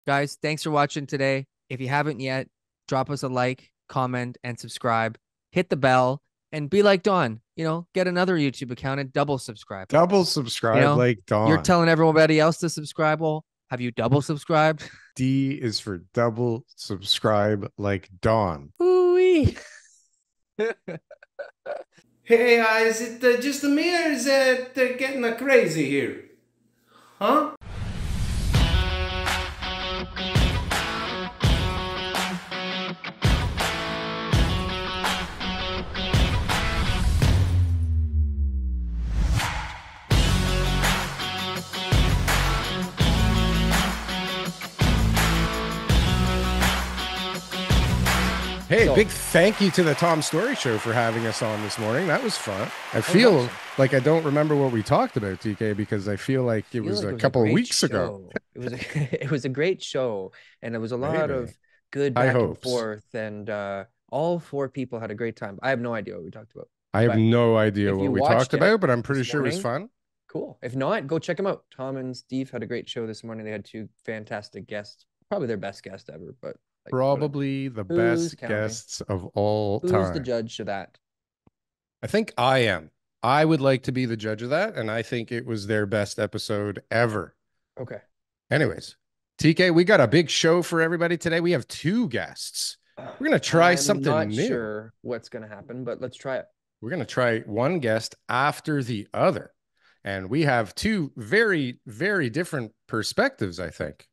Guys, thanks for watching today. If you haven't yet, drop us a like, comment, and subscribe. Hit the bell and be like Don. Get another YouTube account and double subscribe. Double subscribe like You're Dawn. telling everybody else to subscribe. Well, have you double subscribed? D is for double subscribe like Dawn. Ooh-wee. Hey, is it just me or is it getting crazy here? Huh? Hey, big thank you to the Tom Story Show for having us on this morning. That was fun. I feel like I don't remember what we talked about, TK, because I feel like it was a couple of weeks ago. It was a great show, and it was a lot of good back and forth, and all four people had a great time. I have no idea what we talked about. I have no idea what we talked about, but I'm pretty sure it was fun. Cool. If not, go check them out. Tom and Steve had a great show this morning. They had two fantastic guests, probably their best guest ever, but probably the best guests of all time. Who's the judge of that? I think I am. I would like to be the judge of that, and I think it was their best episode ever. Okay. Anyways, TK, we got a big show for everybody today. We have two guests. We're going to try something new. I'm not sure what's going to happen, but let's try it. We're going to try one guest after the other. And we have two very, very different perspectives, I think.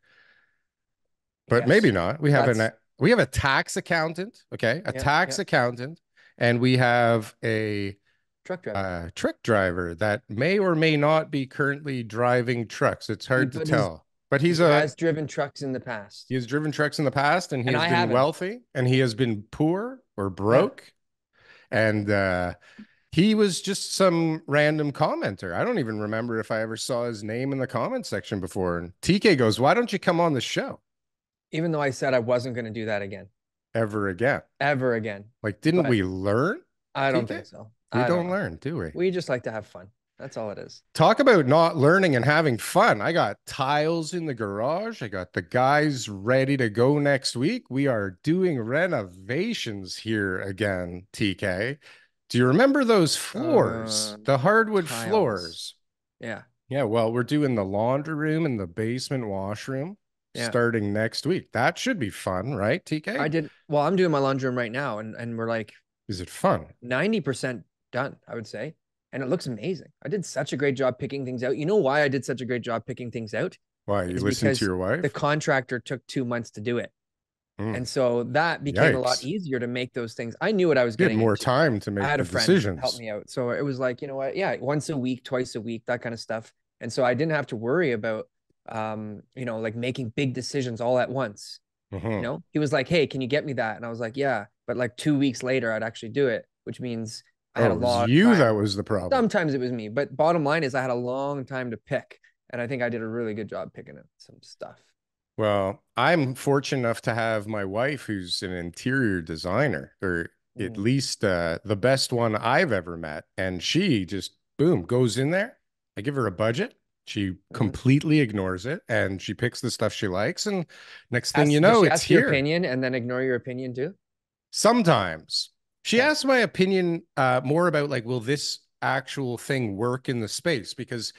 But maybe not. We have a tax accountant, okay? A tax accountant, and we have a truck driver that may or may not be currently driving trucks. It's hard to tell. But he has driven trucks in the past. He has driven trucks in the past, and he has been wealthy, and he has been poor or broke. And he was just some random commenter. I don't even remember if I ever saw his name in the comment section before. And TK goes, "Why don't you come on the show?" Even though I said I wasn't going to do that again. Ever again. Ever again. Like, didn't we learn? I don't think so. We don't learn, do we? We just like to have fun. That's all it is. Talk about not learning and having fun. I got tiles in the garage. I got the guys ready to go next week. We are doing renovations here again, TK. Do you remember those floors? The hardwood tiles. Yeah. Yeah, well, we're doing the laundry room and the basement washroom. Starting next week. That should be fun, right, TK? I'm doing my laundry room right now, and we're like, is it fun? 90% done, I would say. And it looks amazing. I did such a great job picking things out. You know why I did such a great job picking things out? Why? You listened to your wife? The contractor took 2 months to do it. And so that became a lot easier to make those things. I knew what I was getting more time to make the decisions. Help me out. So it was like, you know what? Yeah, once a week, twice a week, that kind of stuff. And so I didn't have to worry about like making big decisions all at once. He was like, "Hey, can you get me that?" And I was like, "Yeah." But like 2 weeks later, I'd actually do it, which means I had a long time. That was the problem. Sometimes it was me, but bottom line is I had a long time to pick, and I think I did a really good job picking up some stuff. Well, I'm fortunate enough to have my wife who's an interior designer, or at least the best one I've ever met, and she just boom goes in there. I give her a budget. She completely ignores it, and she picks the stuff she likes. And next thing you know, it's here. Ask your opinion and then ignore your opinion too? Sometimes. She asks my opinion more about like, will this actual thing work in the space? Because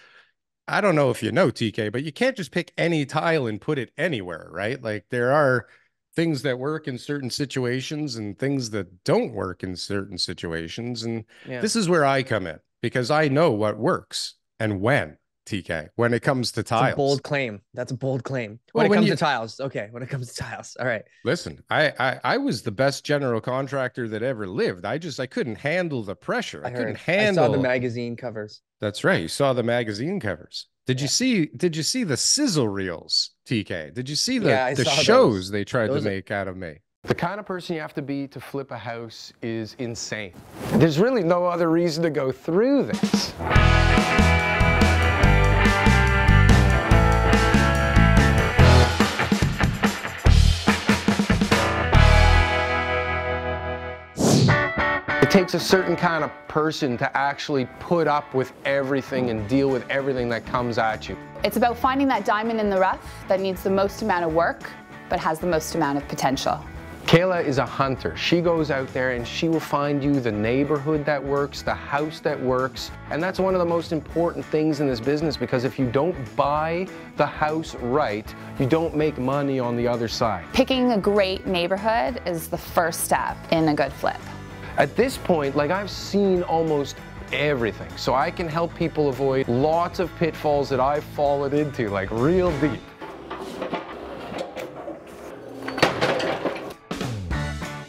I don't know if you know, TK, but you can't just pick any tile and put it anywhere, right? Like there are things that work in certain situations and things that don't work in certain situations. And this is where I come in, because I know what works and when. TK, when it comes to tiles. That's a bold claim. That's a bold claim. When it comes to tiles. Okay. When it comes to tiles. All right. Listen, I was the best general contractor that ever lived. I couldn't handle the pressure. I saw the magazine covers. That's right. You saw the magazine covers. Did you see the sizzle reels, TK? Did you see the shows they tried to make out of me? The kind of person you have to be to flip a house is insane. There's really no other reason to go through this. It takes a certain kind of person to actually put up with everything and deal with everything that comes at you. It's about finding that diamond in the rough that needs the most amount of work, but has the most amount of potential. Kayla is a hunter. She goes out there and she will find you the neighborhood that works, the house that works. And that's one of the most important things in this business, because if you don't buy the house right, you don't make money on the other side. Picking a great neighborhood is the first step in a good flip. At this point, like, I've seen almost everything. So I can help people avoid lots of pitfalls that I've fallen into, like real deep.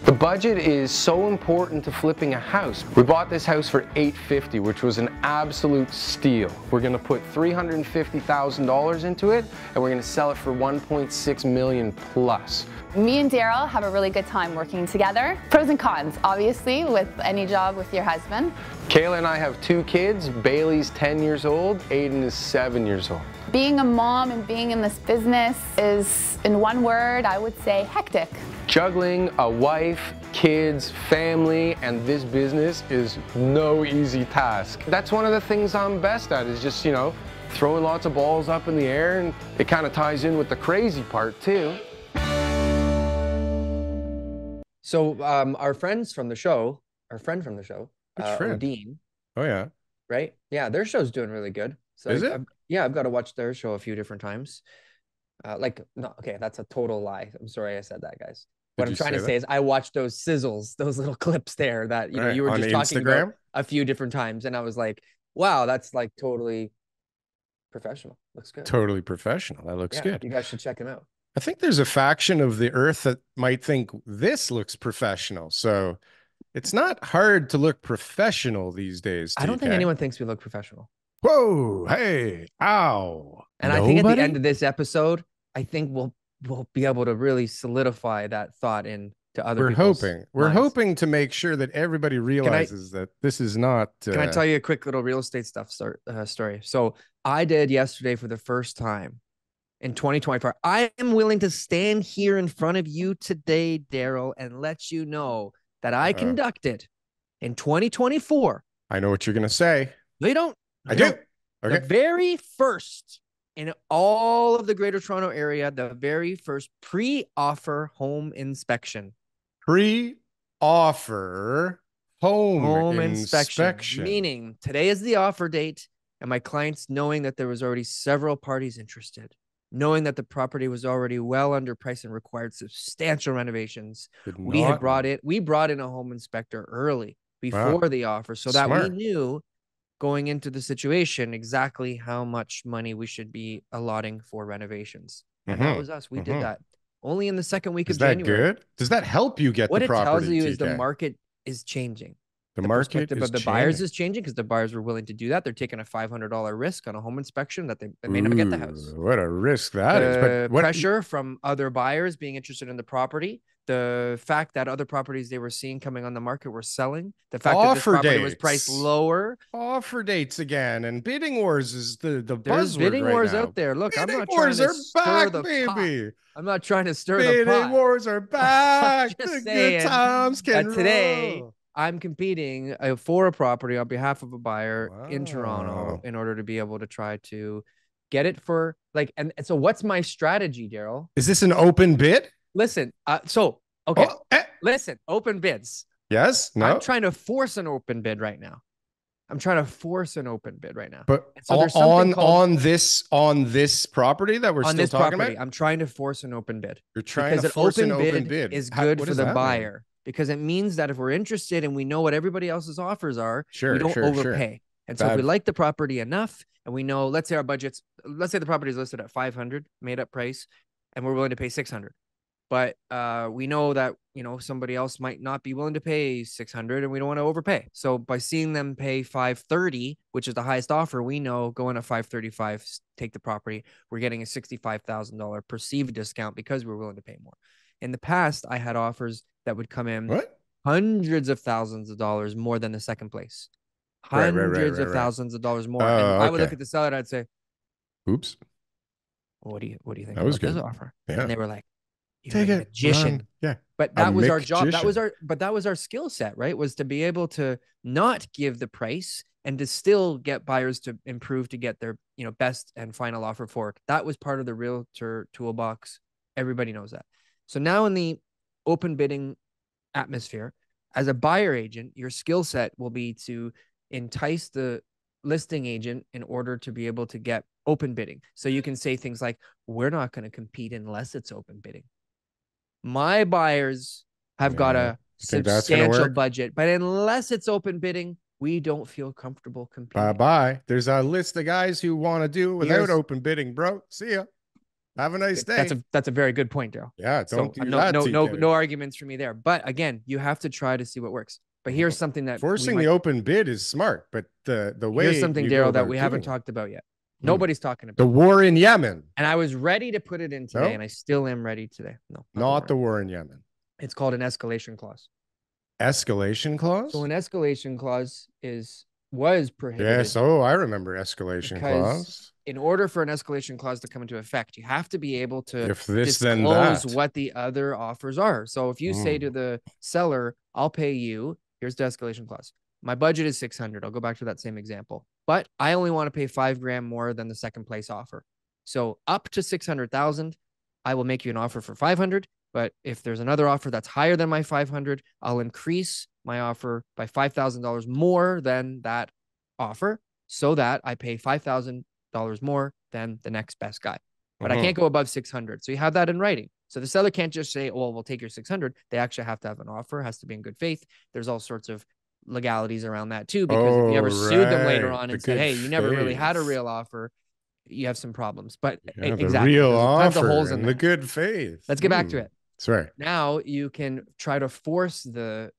The budget is so important to flipping a house. We bought this house for $850, which was an absolute steal. We're gonna put $350,000 into it, and we're gonna sell it for $1.6 million plus. Me and Darryl have a really good time working together. Pros and cons, obviously, with any job with your husband. Kayla and I have 2 kids. Bailey's 10 years old, Aiden is 7 years old. Being a mom and being in this business is, in one word, I would say hectic. Juggling a wife, kids, family, and this business is no easy task. That's one of the things I'm best at, is just, you know, throwing lots of balls up in the air, and it kind of ties in with the crazy part too. So our friends from the show, Odin. Oh yeah. Right? Yeah, their show's doing really good. So Is it? Yeah, I've got to watch their show a few different times. No, okay, that's a total lie. I'm sorry I said that, guys. What I'm trying to say is I watched those sizzles, those little clips there that you know you were just talking about a few different times, and I was like, wow, that's like totally professional. Looks good. Totally professional. That looks good. You guys should check him out. I think there's a faction of the earth that might think this looks professional. So it's not hard to look professional these days. I don't think anyone thinks we look professional. Whoa, hey, ow. And I think at the end of this episode, I think we'll be able to really solidify that thought into other people's minds. We're hoping to make sure that everybody realizes that this is not... Can I tell you a quick little real estate stuff story? So I did yesterday for the first time in 2024. I am willing to stand here in front of you today, Darryl, and let you know that I conducted in 2024. I know what you're going to say. They don't. I do. Okay. The very first in all of the Greater Toronto area, the very first pre-offer home inspection. Pre-offer home inspection. Meaning today is the offer date, and my clients, knowing that there was already several parties interested, knowing that the property was already well underpriced and required substantial renovations, we brought in a home inspector early before the offer, so that we knew going into the situation exactly how much money we should be allotting for renovations. And that was us. We did that only in the second week of January. Is that good? Does that help you get the property? What it tells you is the market is changing. The market of the buyers is changing because the buyers were willing to do that. They're taking a $500 risk on a home inspection that they may not get the house. What a risk that is! But pressure from other buyers being interested in the property, the fact that other properties they were seeing coming on the market were selling, the fact that this property was priced lower. Offer dates again, and bidding wars is the buzzword. There's bidding wars out there. Look, I'm not trying to stir the pot. I'm not trying to stir the pot. Bidding wars are back. The good times can roll. Today, I'm competing for a property on behalf of a buyer in Toronto in order to be able to try to get it for like, and so what's my strategy, Darryl? Is this an open bid? Listen, listen, open bids. Yes, no. I'm trying to force an open bid right now. But so on this property that we're still talking about? I'm trying to force an open bid. You're trying to force an open bid. Is good for the buyer. Because it means that if we're interested and we know what everybody else's offers are, we don't overpay. And so if we like the property enough and we know, let's say the property is listed at 500 made up price and we're willing to pay 600. But we know that, you know, somebody else might not be willing to pay 600 and we don't want to overpay. So by seeing them pay 530, which is the highest offer, we know going at 535, take the property, we're getting a $65,000 perceived discount because we're willing to pay more. In the past, I had offers that would come in hundreds of thousands of dollars more than the second place. Hundreds of thousands of dollars more. And I would look at the seller and I'd say, oops. What do you think that was about good. this offer? Yeah. And they were like, you're Take a it, magician. run. Yeah. But A that was our job. magician. That was our skill set, right? Was to be able to not give the price and to still get buyers to improve to get their, best and final offer for it. That was part of the realtor toolbox. Everybody knows that. So now in the open bidding atmosphere, as a buyer agent, your skill set will be to entice the listing agent in order to be able to get open bidding. So you can say things like, we're not going to compete unless it's open bidding. My buyers have got a substantial budget, but unless it's open bidding, we don't feel comfortable competing. Bye-bye. There's a list of guys who want to do it without open bidding, bro. See ya. Have a nice day. That's a very good point, Darryl. Yeah, don't do that. No arguments for me there. But again, you have to try to see what works. But here's something that forcing the open bid is smart, but the way here's something, Darryl, that we haven't talked about yet. Nobody's talking about the war in Yemen. And I was ready to put it in today, and I still am ready today. No, not the war in Yemen. It's called an escalation clause. Escalation clause? So an escalation clause was prohibited. Yes. Oh, I remember escalation clause. In order for an escalation clause to come into effect, you have to be able to disclose what the other offers are. So if you say to the seller, I'll pay you, here's the escalation clause. My budget is 600. I'll go back to that same example, but I only want to pay $5,000 more than the second place offer. So up to 600,000, I will make you an offer for 500. But if there's another offer that's higher than my 500, I'll increase my offer by $5,000 more than that offer so that I pay $5,000 more than the next best guy. But I can't go above 600. So you have that in writing. So the seller can't just say, oh, we'll take your 600. They actually have to have an offer, has to be in good faith. There's all sorts of legalities around that too, because if you ever sued them later on and said, hey, you never really had a real offer, you have some problems. But exactly, the real offer holes in and the good faith. Let's get back to it. That's right. Now you can try to force the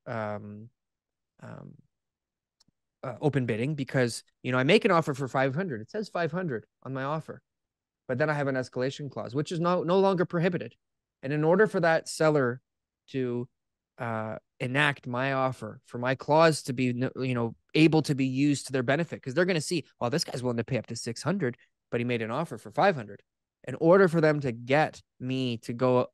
open bidding because, I make an offer for 500. It says 500 on my offer, but then I have an escalation clause, which is no longer prohibited. And in order for that seller to enact my offer, for my clause to be, able to be used to their benefit, because they're going to see, well, this guy's willing to pay up to 600, but he made an offer for 500. In order for them to get me to go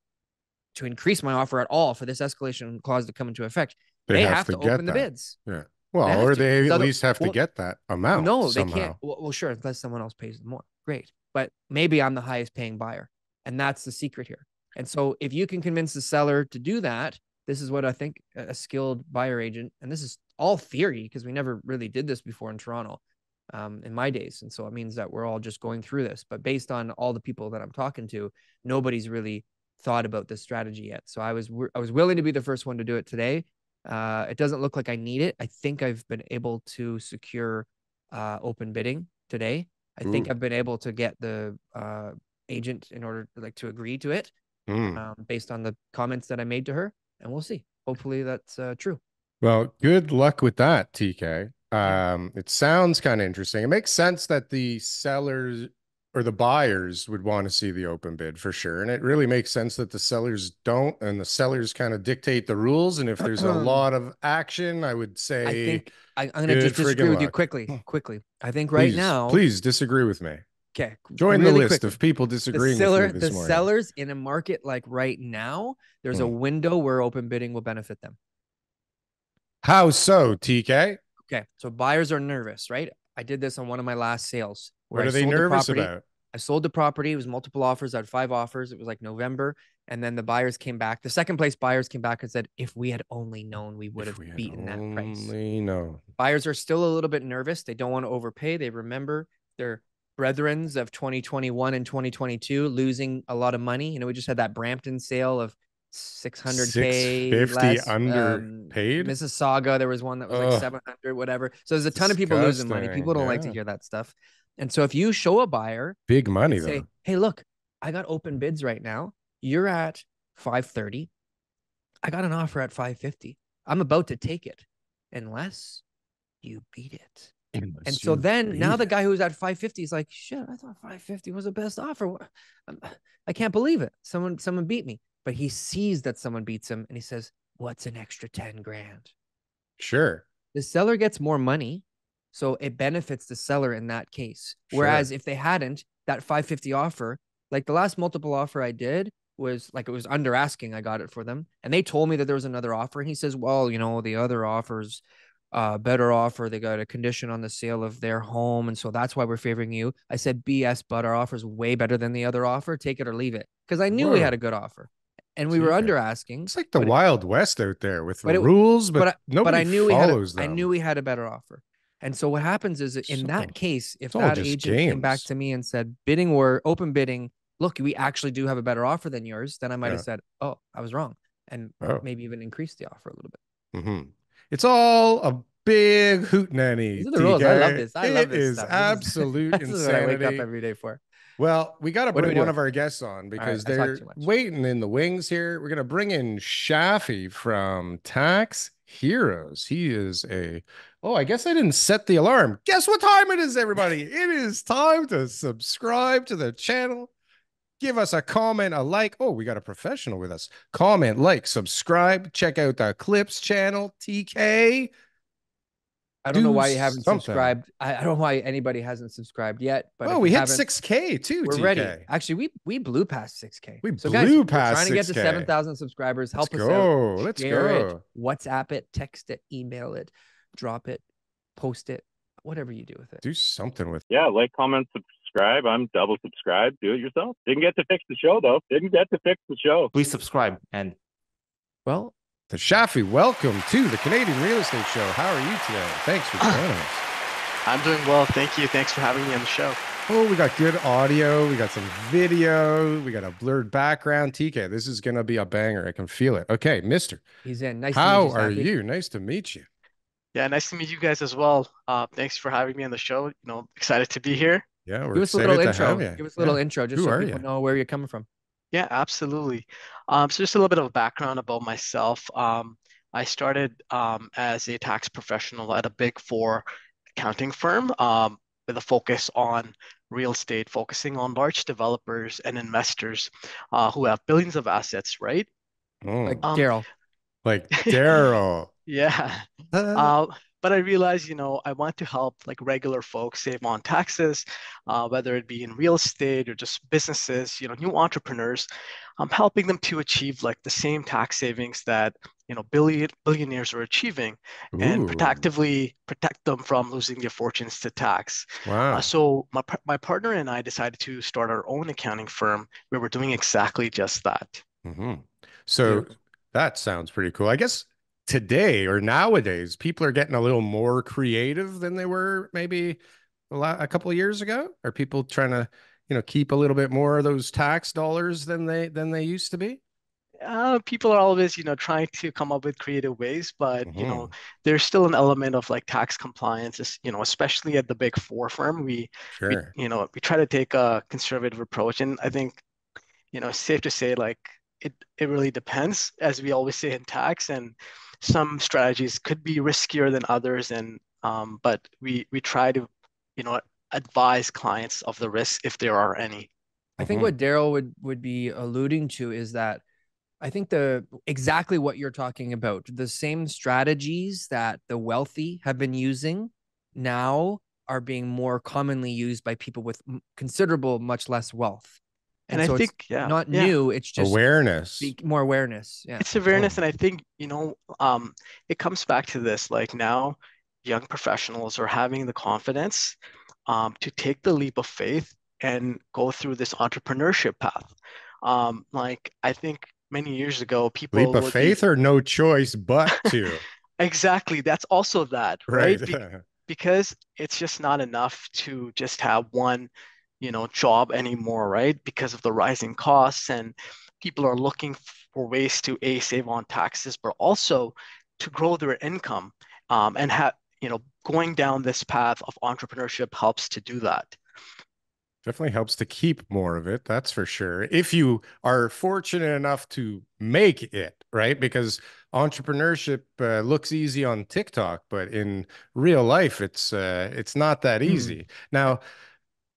to increase my offer at all for this escalation clause to come into effect, they have to open the bids. Yeah. Well, or they at least have to get that amount. No, somehow. They can't. Well, sure, unless someone else pays more. Great. But maybe I'm the highest paying buyer. And that's the secret here. And so if you can convince the seller to do that, this is what I think a skilled buyer agent, and this is all theory because we never really did this before in Toronto in my days. And so it means that we're all just going through this. But based on all the people that I'm talking to, nobody's really thought about this strategy yet. So I was willing to be the first one to do it today. It doesn't look like I need it. I think I've been able to secure open bidding today. I think I've been able to get the agent in order to agree to it based on the comments that I made to her, and we'll see. Hopefully that's true. Well, good luck with that, TK. It sounds kind of interesting. It makes sense that the sellers or the buyers would want to see the open bid for sure. And it really makes sense that the sellers don't, and the sellers kind of dictate the rules. And if there's a lot of action, I would say, I think I'm going to just disagree with you quickly. I think now. Please disagree with me. Okay. Join the list of people disagreeing with me this morning. Sellers in a market like right now, there's a window where open bidding will benefit them. How so, TK? Okay. So buyers are nervous, right? I did this on one of my last sales. What are they nervous about? I sold the property. It was multiple offers. I had 5 offers. It was like November. And then the buyers came back. The second place buyers came back and said, if we had only known, we would have beaten that price. Buyers are still a little bit nervous. They don't want to overpay. They remember their brethrens of 2021 and 2022 losing a lot of money. We just had that Brampton sale of 600K 650 underpaid. Mississauga, there was one that was like 700, whatever. So there's a ton of people losing money. People don't like to hear that stuff. And so if you show a buyer big money, say, hey, look, I got open bids right now. You're at 530. I got an offer at 550. I'm about to take it unless you beat it. And so then now the guy who's at 550 is like, shit, I thought 550 was the best offer. I can't believe it. Someone beat me. But he sees that someone beats him and he says, what's an extra 10 grand? Sure. The seller gets more money. So it benefits the seller in that case. Whereas if they hadn't, that 550 offer, like the last multiple offer I did, was like, it was under asking. I got it for them. And they told me that there was another offer. And he says, well, you know, the other offers, better offer. They got a condition on the sale of their home. And so that's why we're favoring you. I said, BS, but our offer is way better than the other offer. Take it or leave it. Because I knew we had a good offer. And we were under asking. It's like the Wild West out there with the rules, but nobody follows them. I knew we had a better offer. And so what happens is in that case, if that agent came back to me and said, bidding or open bidding, look, we actually do have a better offer than yours, then I might have said, oh, I was wrong. And maybe even increase the offer a little bit. It's all a big hootenanny. These are the rules. I love this. I love this. It is stuff. Absolute this insanity. is what I wake up every day for. Well, we got to bring one of our guests on because they're waiting in the wings here. We're going to bring in Shafi from Tax Heroes. He is I guess I didn't set the alarm. Guess what time it is, everybody? It is time to subscribe to the channel. Give us a comment, a like. Oh, we got a professional with us. Comment, like, subscribe. Check out the Clips channel, TK. I don't know why you haven't subscribed. I don't know why anybody hasn't subscribed yet. But we hit 6K too. We're TK. ready. Actually, we blew past 6K. We blew past 6K. Trying to get to 7,000 subscribers. Help us out. Let's go. WhatsApp it, text it, email it, drop it, post it, whatever you do with it. Do something with it. Yeah, like, comment, subscribe. I'm double subscribed. Do it yourself. Didn't get to fix the show though. Please subscribe. And well. The Shafi, welcome to the Canadian Real Estate Show. How are you today? Thanks for joining us. I'm doing well. Thank you. Thanks for having me on the show. Oh, we got good audio. We got some video. We got a blurred background. TK, this is going to be a banger. I can feel it. Okay, mister. He's in. Nice How to meet you, are you? Nice to meet you. Yeah, nice to meet you guys as well. Thanks for having me on the show. Excited to be here. Yeah, we're Give us a little intro. Give us a little intro just so people know where you're coming from. Yeah, absolutely. So just a little bit of a background about myself. I started as a tax professional at a Big Four accounting firm with a focus on real estate, focusing on large developers and investors who have billions of assets, right? Like Darryl. Like Darryl. Yeah. But I realized, I want to help like regular folks save on taxes, whether it be in real estate or just businesses, new entrepreneurs. I'm helping them to achieve like the same tax savings that, billionaires are achieving and protect them from losing their fortunes to tax. Wow. So my partner and I decided to start our own accounting firm where we're doing exactly just that. So that sounds pretty cool. I guess today or nowadays, people are getting a little more creative than they were maybe a couple of years ago. Are people trying to, keep a little bit more of those tax dollars than they used to be? People are always, trying to come up with creative ways, but there's still an element of like tax compliance, especially at the Big Four firm. We try to take a conservative approach, and I think, it's safe to say like it really depends, as we always say in tax, and some strategies could be riskier than others, and but we try to advise clients of the risks if there are any. I think what Darryl would be alluding to is that I think exactly what you're talking about, the same strategies that the wealthy have been using now are being more commonly used by people with considerable, much less wealth. And so I think, it's not new. It's just awareness, more awareness. Yeah, it's awareness. And I think, it comes back to this, like now young professionals are having the confidence to take the leap of faith and go through this entrepreneurship path. Like I think many years ago, people leap of faith or no choice but to. Exactly. That's also that, right? Because it's just not enough to just have one job anymore, right? Because of the rising costs, and people are looking for ways to save on taxes, but also to grow their income, and have, going down this path of entrepreneurship helps to do that. Definitely helps to keep more of it. That's for sure. If you are fortunate enough to make it, right? Because entrepreneurship looks easy on TikTok, but in real life, it's not that easy. Now,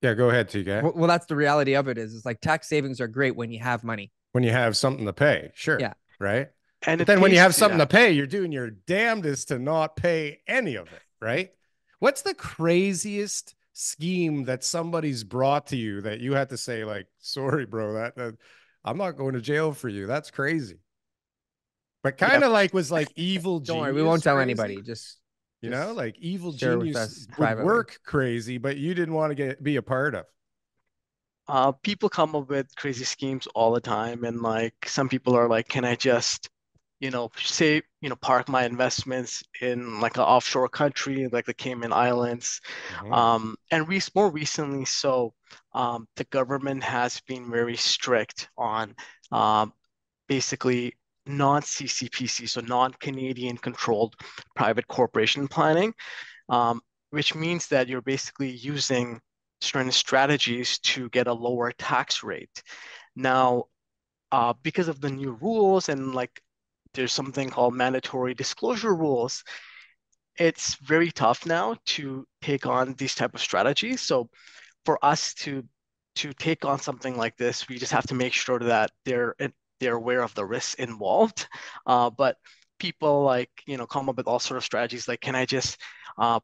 yeah, go ahead, TK. Well, that's the reality of it. Is like tax savings are great when you have money. When you have something to pay, sure. Yeah. Right. And then when you have something to pay, you're doing your damnedest to not pay any of it, right? What's the craziest scheme that somebody's brought to you that you had to say like, sorry, bro, that I'm not going to jail for you. That's crazy. But kind of like was like evil Don't genius. worry, we won't tell crazy. anybody. Just you know, like evil share with genius us would privately. work crazy, but you didn't want to be a part of. People come up with crazy schemes all the time, and like some people are like, can I just, say, park my investments in like an offshore country like the Cayman Islands. And more recently, the government has been very strict on basically non-CCPC, so non-Canadian controlled private corporation planning, which means that you're basically using certain strategies to get a lower tax rate. Now, because of the new rules and like there's something called mandatory disclosure rules, it's very tough now to take on these type of strategies. So for us to take on something like this, we just have to make sure that they're aware of the risks involved. But people like come up with all sort of strategies like, can I just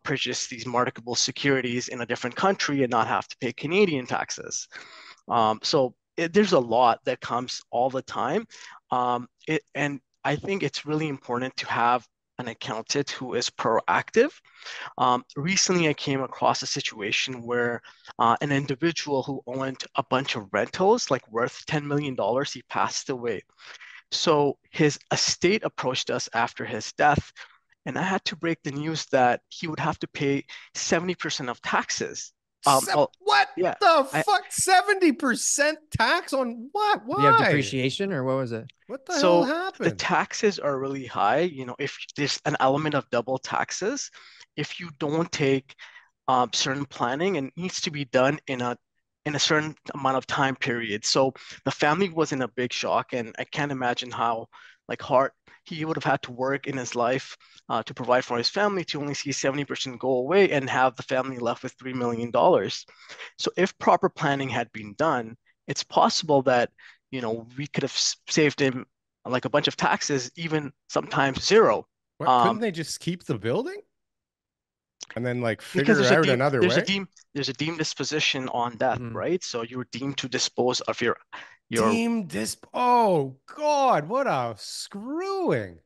purchase these marketable securities in a different country and not have to pay Canadian taxes? There's a lot that comes all the time. And I think it's really important to have an accountant who is proactive. Recently, I came across a situation where an individual who owned a bunch of rentals, like worth $10 million, he passed away. So his estate approached us after his death, and I had to break the news that he would have to pay 70% of taxes. What the fuck? 70% tax on what? Why? Do you have depreciation or what was it? What the hell happened? The taxes are really high. If there's an element of double taxes, if you don't take certain planning, and it needs to be done in a certain amount of time period. So the family was in a big shock, and I can't imagine how hard he would have had to work in his life to provide for his family to only see 70% go away and have the family left with $3 million. So if proper planning had been done, it's possible that we could have saved him like a bunch of taxes, even sometimes zero. Couldn't they just keep the building and then figure out another way? There's a deemed disposition on death, right? So you're deemed to dispose of your Oh God, what a screwing.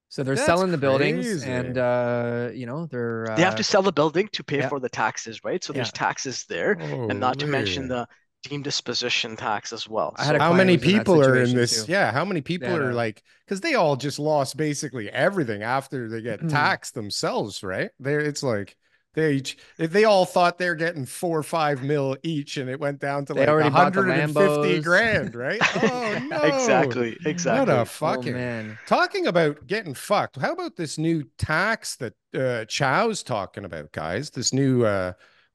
So they're selling the buildings, and they have to sell the building to pay for the taxes, right? So there's taxes there, and not to mention the deemed disposition tax as well. How many people are in this? Too. Yeah, how many people are because they all just lost basically everything after they get taxed themselves, right? It's like they all thought they're getting 4 or 5 mil each, and it went down to 150 grand, right? Oh no! Exactly. What a fucking talking about getting fucked. How about this new tax that Chow's talking about, guys? This new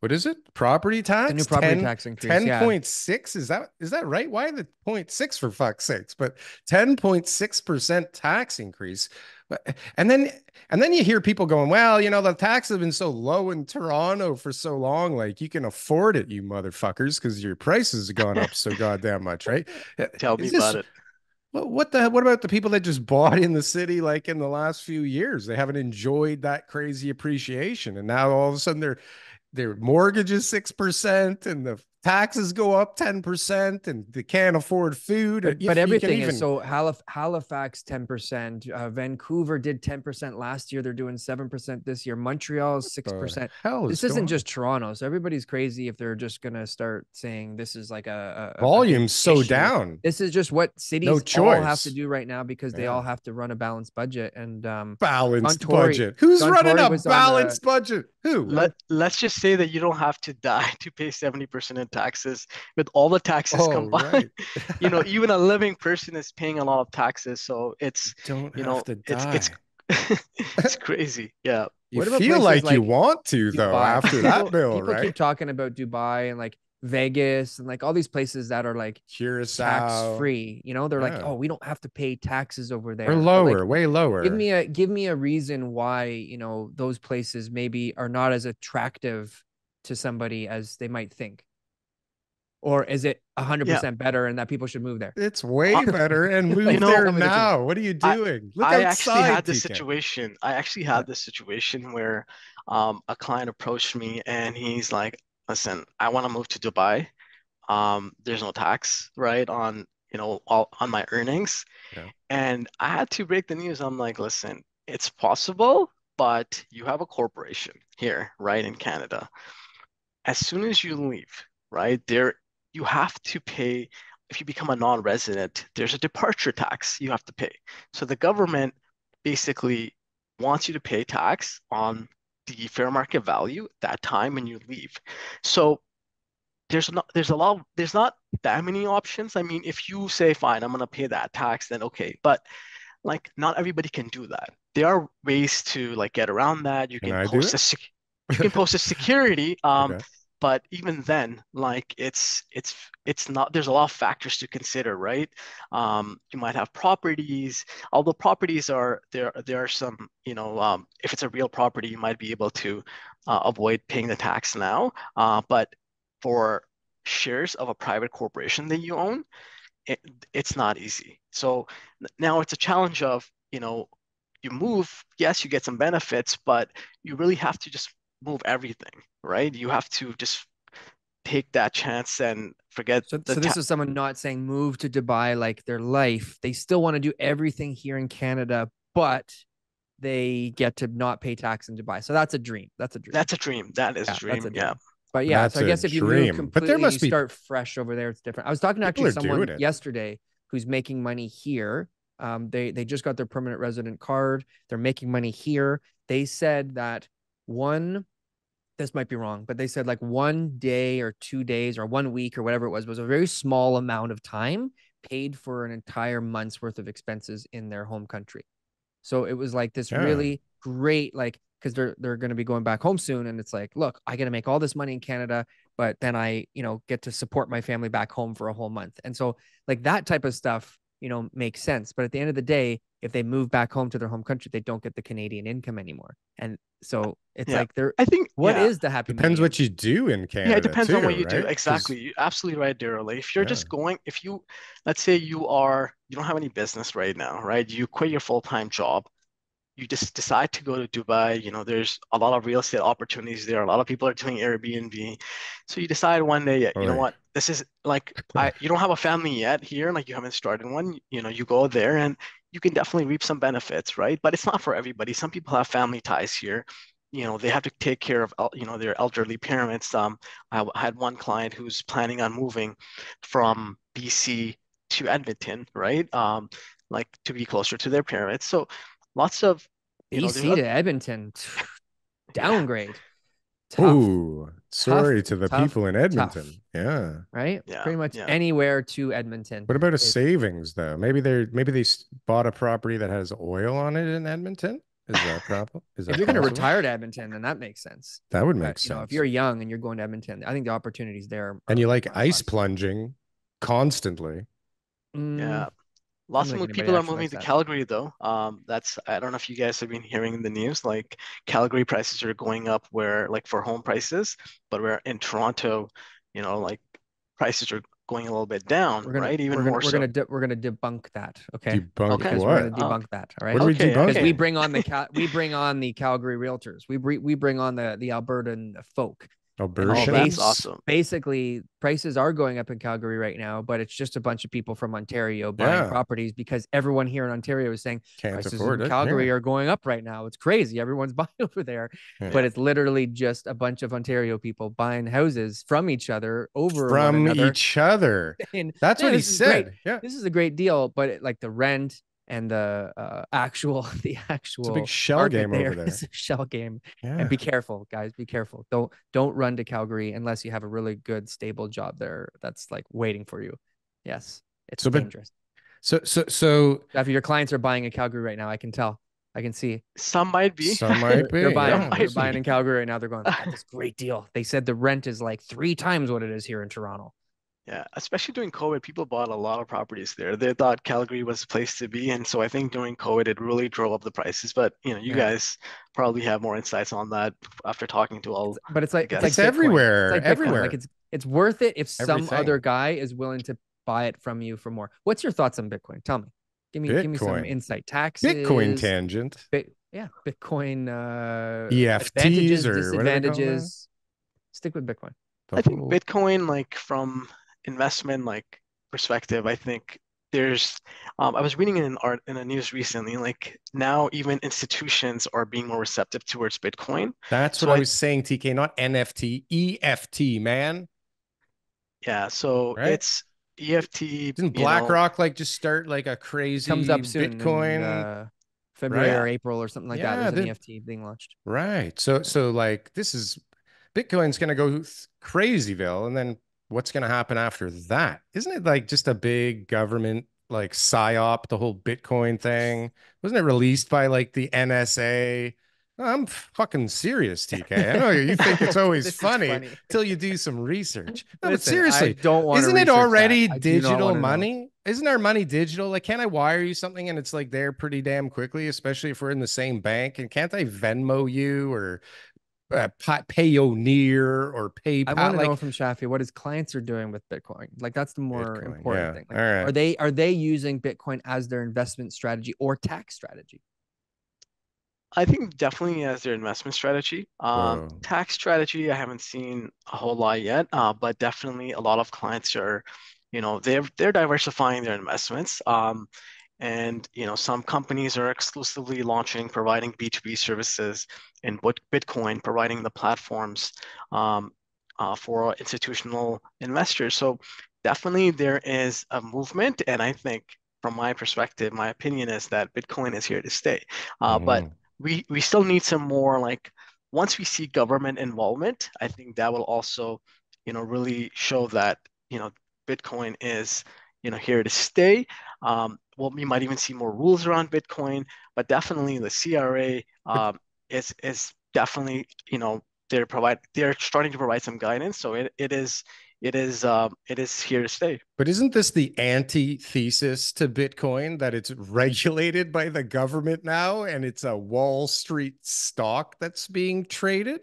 what is it? Property tax? The new property tax increase. 10.6. Is that right? Why the 0.6 for fuck's sakes? But 10.6% tax increase. And then you hear people going, well, the taxes have been so low in Toronto for so long, like you can afford it, you motherfuckers, because your prices have gone up so goddamn much, right? Tell me about it. What about the people that just bought in the city in the last few years? They haven't enjoyed that crazy appreciation, and now all of a sudden their mortgage is 6% and the taxes go up 10% and they can't afford food. But everything is so Halifax 10%. Vancouver did 10% last year. They're doing 7% this year. Montreal is 6%. This isn't just Toronto. So everybody's crazy if they're just gonna start saying this is like a volume so down. This is just what cities all have to do right now because they all have to run a balanced budget and balanced budget. Who's running a balanced budget? Who? Let's just say that you don't have to die to pay 70% in taxes with all the taxes combined. Right. Even a living person is paying a lot of taxes, so it's it's crazy. Yeah. You feel like you want to though Dubai. After that bill, people keep talking about Dubai and Vegas and all these places that are Curacao, tax free. They're oh, we don't have to pay taxes over there. Or lower, way lower. Give me a reason why those places maybe are not as attractive to somebody as they might think. Or is it 100% better and that people should move there? It's way better and move there now. What are you doing? Look outside. I actually had this situation. I actually had this situation where a client approached me and he's like, listen, I want to move to Dubai. There's no tax, right, on all on my earnings. Yeah. And I had to break the news. I'm like, listen, it's possible, but you have a corporation here, right, in Canada. As soon as you leave, right, you have to pay. If you become a non-resident, there's a departure tax you have to pay. So the government basically wants you to pay tax on the fair market value that time when you leave. So there's not that many options. I mean, if you say, fine, I'm gonna pay that tax, then okay. But like not everybody can do that. There are ways to like get around that. You can post a security. Okay. But even then, like it's not, there's a lot of factors to consider, right? You might have properties, although properties are there are some, if it's a real property, you might be able to avoid paying the tax now. But for shares of a private corporation that you own, it's not easy. So now it's a challenge of, you move, yes, you get some benefits, but you really have to just move everything, right? You have to just take that chance and forget. So this is someone not saying move to Dubai like their life. They still want to do everything here in Canada, but they get to not pay tax in Dubai. So that's a dream. That's a dream. That's a dream. That is a dream. Yeah. But yeah, so I guess if you move completely, you start fresh over there, it's different. I was talking to actually someone yesterday who's making money here. They just got their permanent resident card. They're making money here. They said that this might be wrong, but they said like 1 day or 2 days or 1 week or whatever it was a very small amount of time paid for an entire month's worth of expenses in their home country. So it was like this really great, like, because they're going to be going back home soon. And it's like, look, I got to make all this money in Canada, but then I, get to support my family back home for a whole month. And so like that type of stuff, makes sense. But at the end of the day, if they move back home to their home country, they don't get the Canadian income anymore. And so it's like I think what is the happy depends medium? what you do in Canada. Yeah, it depends on what you do. Right? Exactly. You're absolutely right, Darryl. Like, if you're just going, let's say you don't have any business right now, right? You quit your full-time job. You just decide to go to Dubai. There's a lot of real estate opportunities there. A lot of people are doing Airbnb. So you decide one day, you know what, this is like, you don't have a family yet here, like you haven't started one, you go there and you can definitely reap some benefits, right? But it's not for everybody. Some people have family ties here. They have to take care of, their elderly parents. I had one client who's planning on moving from BC to Edmonton, right? Like to be closer to their parents. So lots of BC to Edmonton, downgrade. Oh, sorry to the people in Edmonton. Yeah. Right. Yeah. Pretty much anywhere to Edmonton. What about a savings though? Maybe they bought a property that has oil on it in Edmonton. Is that problem? If you're going to retire to Edmonton, then that makes sense. That would make sense. If you're young and you're going to Edmonton, I think the opportunities there. And you like ice plunging constantly. Yeah. Lots of people are moving to Calgary though. I don't know if you guys have been hearing in the news, like Calgary prices are going up for home prices, but we're in Toronto, like prices are going a little bit down, right? Even more so. We're gonna debunk that. Okay. Debunk what? We're gonna debunk that. All right. What are we debunking? Because we bring on the Calgary realtors. We bring on the Albertan folk. Alberta. That's awesome. Basically, prices are going up in Calgary right now, but it's just a bunch of people from Ontario buying properties because everyone here in Ontario is saying prices in Calgary are going up right now. It's crazy. Everyone's buying over there, but it's literally just a bunch of Ontario people buying houses from each other from each other. And that's what he said. Yeah, this is a great deal, but like the rent and the actual it's a big shell game over there. It's a shell game. And be careful, guys. Be careful. Don't run to Calgary unless you have a really good stable job there that's like waiting for you. Yes, it's dangerous. So if your clients are buying in Calgary right now, I can tell. I can see. Some might be. They're buying in Calgary right now. They're going, this great deal. They said the rent is like 3 times what it is here in Toronto. Yeah, especially during COVID, people bought a lot of properties there. They thought Calgary was the place to be. And so I think during COVID, it really drove up the prices. But, you guys probably have more insights on that after talking to all. But it's like everywhere. It's like everywhere. Like it's worth it if some other guy is willing to buy it from you for more. What's your thoughts on Bitcoin? Tell me. Give me some insight. Taxes. Bitcoin tangent. Bitcoin EFTs or disadvantages. Stick with Bitcoin. I think Bitcoin, like from investment perspective, I think there's I was reading in a news recently, like now even institutions are being more receptive towards Bitcoin. That's what I was saying, TK, not NFT, EFT, man. Yeah, so right? it's EFT. Didn't BlackRock like just start like a crazy comes up soon Bitcoin in, February right? or April or something like that. There's an EFT being launched. Right. So like this is Bitcoin's gonna go crazyville, and then what's gonna happen after that? Isn't it like just a big government like psyop, the whole Bitcoin thing? Wasn't it released by like the NSA? I'm fucking serious, TK. I know you think it's always funny till you do some research. No, but seriously, I don't want isn't it already that. digital money? Isn't our money digital? Like, can't I wire you something and it's like there pretty damn quickly, especially if we're in the same bank? And can't I Venmo you or Payoneer or PayPal? I want to know from Shafi what his clients are doing with Bitcoin. Like that's the more important thing. Like, all right. Are they using Bitcoin as their investment strategy or tax strategy? I think definitely as their investment strategy. Tax strategy, I haven't seen a whole lot yet, but definitely a lot of clients are, they're diversifying their investments. And some companies are exclusively providing B2B services in Bitcoin, providing the platforms for institutional investors. So definitely there is a movement, and I think from my perspective, my opinion is that Bitcoin is here to stay. But we still need some more, like once we see government involvement, I think that will also, really show that, Bitcoin is, here to stay. Well, we might even see more rules around Bitcoin, but definitely the CRA is definitely, they're starting to provide some guidance. So it is here to stay. But isn't this the antithesis to Bitcoin, that it's regulated by the government now and it's a Wall Street stock that's being traded?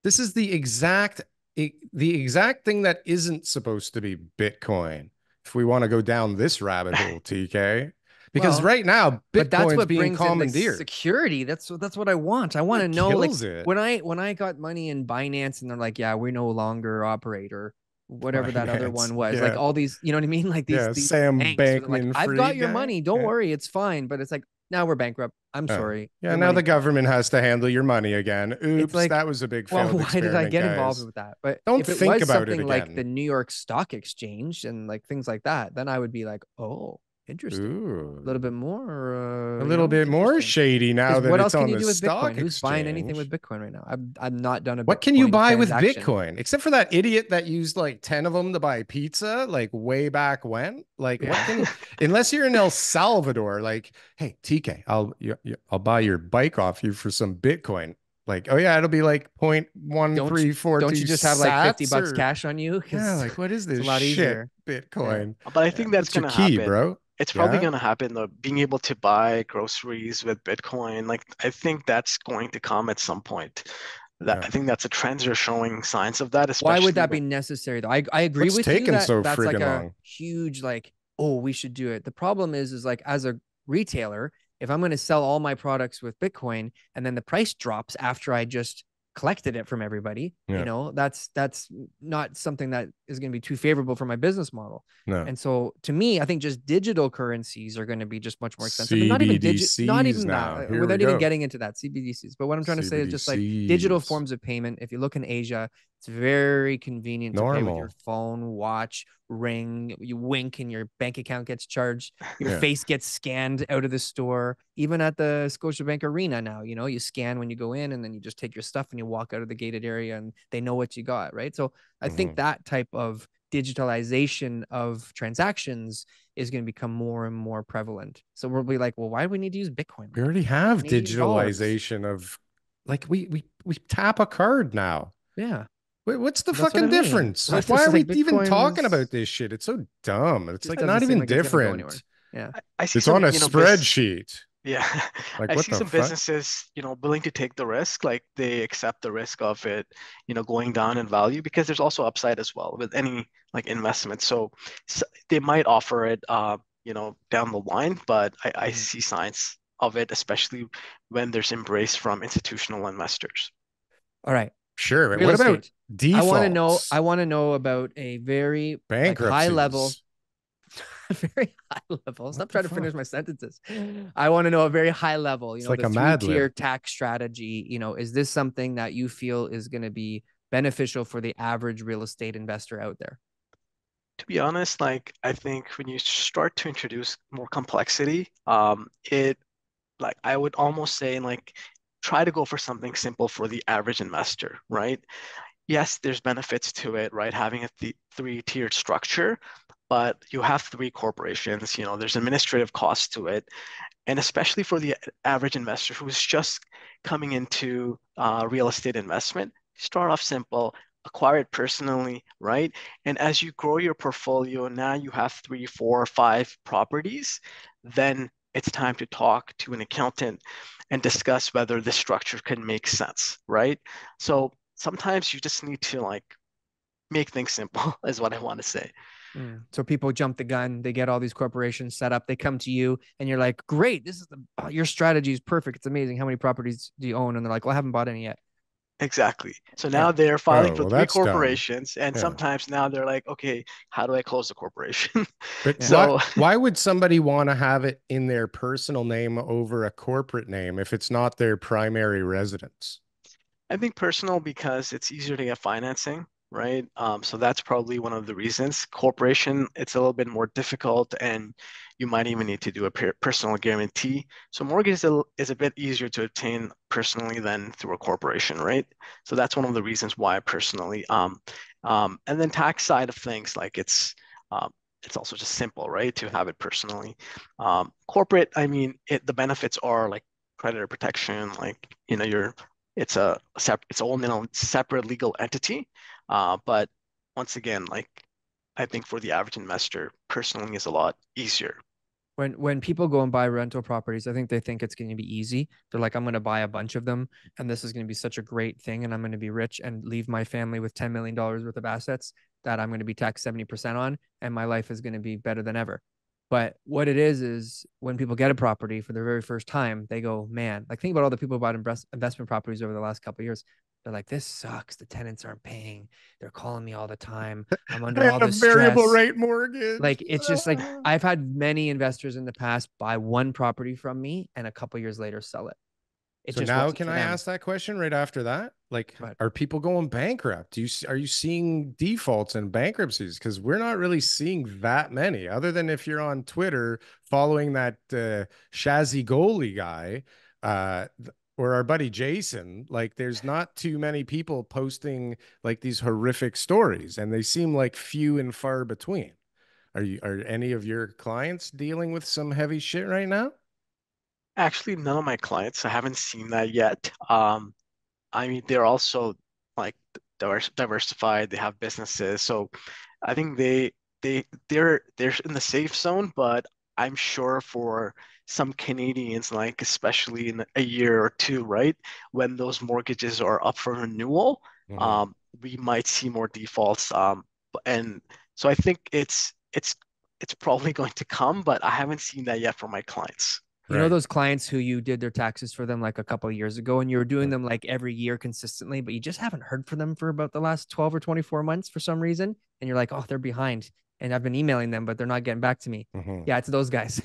This is the exact thing that isn't supposed to be Bitcoin. If we want to go down this rabbit hole, TK, because right now Bitcoin's being commandeered. Security. That's what I want. I want to know, like when I got money in Binance and they're like, yeah, we no longer operate, or whatever that other one was, like all these, you know what I mean? Like these Sam banks, like, I've got your money, don't worry, it's fine. But it's like, now we're bankrupt. I'm sorry. Yeah, now the government has to handle your money again. Oops, like, that was a big failed why did I get guys. involved with that? But don't if it think was about something it again. like the New York Stock Exchange and like things like that, then I would be like, oh, interesting. Ooh. A little bit more. A little bit more shady now that it's on the stock exchange. Who's buying anything with Bitcoin right now? I've not done a Bitcoin. What can you buy with Bitcoin? Except for that idiot that used like 10 of them to buy pizza, like way back when. Like, what can you, unless you're in El Salvador, like, hey, TK, I'll buy your bike off you for some Bitcoin. Like, oh yeah, it'll be like 0.1342. Don't you just have like $50 cash on you? Yeah, like what is this? It's a lot easier. Bitcoin. Yeah. But I think that's gonna happen, bro. It's probably going to happen, though, being able to buy groceries with Bitcoin. Like, I think that's going to come at some point. I think that's a trends are showing signs of that. Why would that be necessary, though? I agree with you that that's like a huge, like, oh, we should do it. The problem is like, as a retailer, if I'm going to sell all my products with Bitcoin and then the price drops after I just collected it from everybody, that's not something that is going to be too favorable for my business model. And so to me, I think just digital currencies are going to be just much more expensive. And not even that, without even getting into that, CBDCs. But what I'm trying to say is just like digital forms of payment. If you look in Asia, it's very convenient to pay with your phone, watch, ring, you wink and your bank account gets charged, your face gets scanned out of the store. Even at the Scotiabank Arena now, you scan when you go in and then you just take your stuff and you walk out of the gated area and they know what you got, right? So I think that type of digitalization of transactions is going to become more and more prevalent. So we'll be like, well, why do we need to use Bitcoin? We already have digitalization of, like, we tap a card now. Yeah. What's the fucking difference? Like, why are we even talking about this shit? It's so dumb. It's like not even different. Yeah. It's on a spreadsheet. Yeah. Like, I see some businesses, willing to take the risk. Like, they accept the risk of it, going down in value, because there's also upside as well with any like investment. So they might offer it, down the line, but I see signs of it, especially when there's embrace from institutional investors. All right. Sure. What about defaults? I want to know about a very high level. a very high level. Stop trying to finish my sentences. I want to know a very high level, It's know, like the a Mad three-tier Lib. tax strategy, is this something that you feel is going to be beneficial for the average real estate investor out there? To be honest, like I think when you start to introduce more complexity, it like I would almost say like try to go for something simple for the average investor, right? Yes, there's benefits to it, right? Having a three-tiered structure, but you have three corporations, there's administrative costs to it. And especially for the average investor who's just coming into real estate investment, start off simple, acquire it personally, right? And as you grow your portfolio, now you have 3, 4, 5 properties, then it's time to talk to an accountant and discuss whether this structure can make sense, right? So sometimes you just need to like make things simple, is what I want to say. So people jump the gun, they get all these corporations set up, they come to you and you're like, great, this is your strategy is perfect. It's amazing. How many properties do you own? And they're like, well, I haven't bought any yet. Exactly. So now they're filing for 3 that's dumb. corporations, and sometimes now they're like, okay, how do I close the corporation? But so why would somebody want to have it in their personal name over a corporate name if it's not their primary residence? I think personal because it's easier to get financing, right? So that's probably one of the reasons. Corporation, it's a little bit more difficult, and you might even need to do a personal guarantee. So mortgage is a bit easier to obtain personally than through a corporation, right? So that's one of the reasons why personally. And then tax side of things, like it's also just simple, right, to have it personally. Corporate, I mean, the benefits are like creditor protection, like it's its own separate legal entity. But once again, like I think for the average investor, personally is a lot easier. When people go and buy rental properties, I think they think it's going to be easy. They're like, I'm going to buy a bunch of them, and this is going to be such a great thing, and I'm going to be rich and leave my family with $10 million worth of assets that I'm going to be taxed 70% on, and my life is going to be better than ever. But what it is when people get a property for their very first time, they go, man, like think about all the people who bought investment properties over the last couple of years. They're like, this sucks. The tenants aren't paying. They're calling me all the time. I'm under all this variable stress. rate mortgage. Like, it's just like, I've had many investors in the past buy one property from me and a couple years later sell it. So now can I ask that question right after that? Like, are people going bankrupt? Are you seeing defaults and bankruptcies? Because we're not really seeing that many, other than if you're on Twitter following that Shazzy goalie guy, or our buddy Jason. Like, there's not too many people posting like these horrific stories, and they seem like few and far between. Are any of your clients dealing with some heavy shit right now? Actually, none of my clients, I haven't seen that yet. I mean, they're also like diversified. They have businesses, so I think they're in the safe zone. But I'm sure for some Canadians, like especially in a year or two, right, when those mortgages are up for renewal, we might see more defaults. And so I think it's probably going to come, but I haven't seen that yet for my clients. You know those clients who you did their taxes for them like a couple of years ago, and you were doing them like every year consistently, but you just haven't heard from them for about the last 12 or 24 months for some reason, and you're like, oh, they're behind, and I've been emailing them, but they're not getting back to me. Yeah, it's those guys.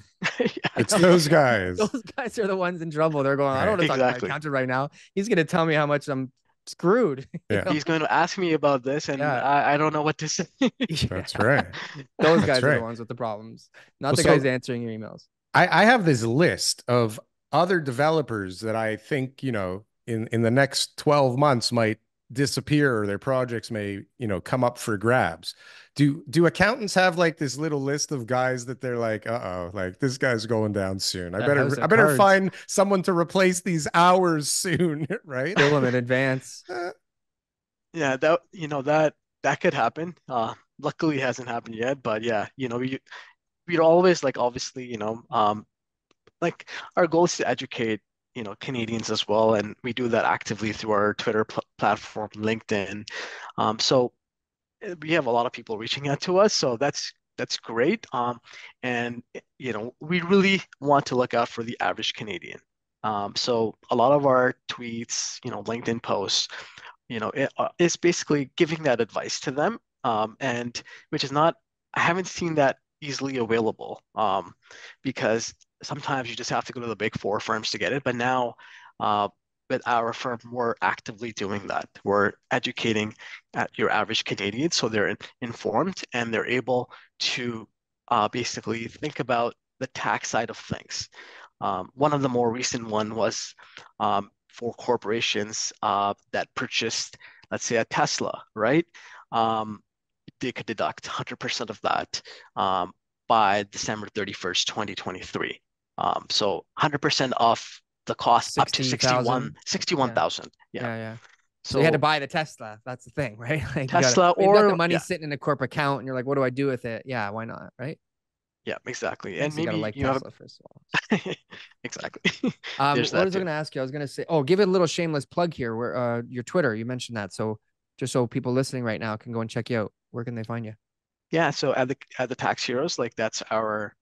It's those guys. Those guys are the ones in trouble. They're going, I don't want to talk to my accountant right now. He's going to tell me how much I'm screwed. He's going to ask me about this, and I don't know what to say. That's right. Those guys are the ones with the problems, not the guys answering your emails. I have this list of other developers that I think, in the next 12 months might disappear, or their projects may, come up for grabs. Do accountants have like this little list of guys that they're like, like this guy's going down soon. I better find someone to replace these hours soon, right? Bill them in advance. Yeah, that could happen. Luckily it hasn't happened yet, but yeah, we'd always like obviously like our goal is to educate Canadians as well, and we do that actively through our Twitter platform, LinkedIn. So we have a lot of people reaching out to us, so that's great. And we really want to look out for the average Canadian. So a lot of our tweets, LinkedIn posts, it's basically giving that advice to them, and which is not. I haven't seen that easily available, because sometimes you just have to go to the big four firms to get it. But now, with our firm, we're actively doing that. We're educating your average Canadian, so they're informed and they're able to basically think about the tax side of things. One of the more recent one was for corporations that purchased, let's say, a Tesla, right? They could deduct 100% of that by December 31st, 2023. So 100% off the cost up to 61,000. Yeah. So you had to buy the Tesla. That's the thing, right? Like Tesla, you've got the money sitting in a corporate account and you're like, what do I do with it? Yeah, why not? Right? Yeah, exactly. And maybe you gotta like Tesla first of all. Exactly. What was I going to ask you? I was going to say, give it a little shameless plug here. Where your Twitter, you mentioned that, so just so people listening right now can go and check you out. Where can they find you? Yeah, so at the Tax Heroes, like that's our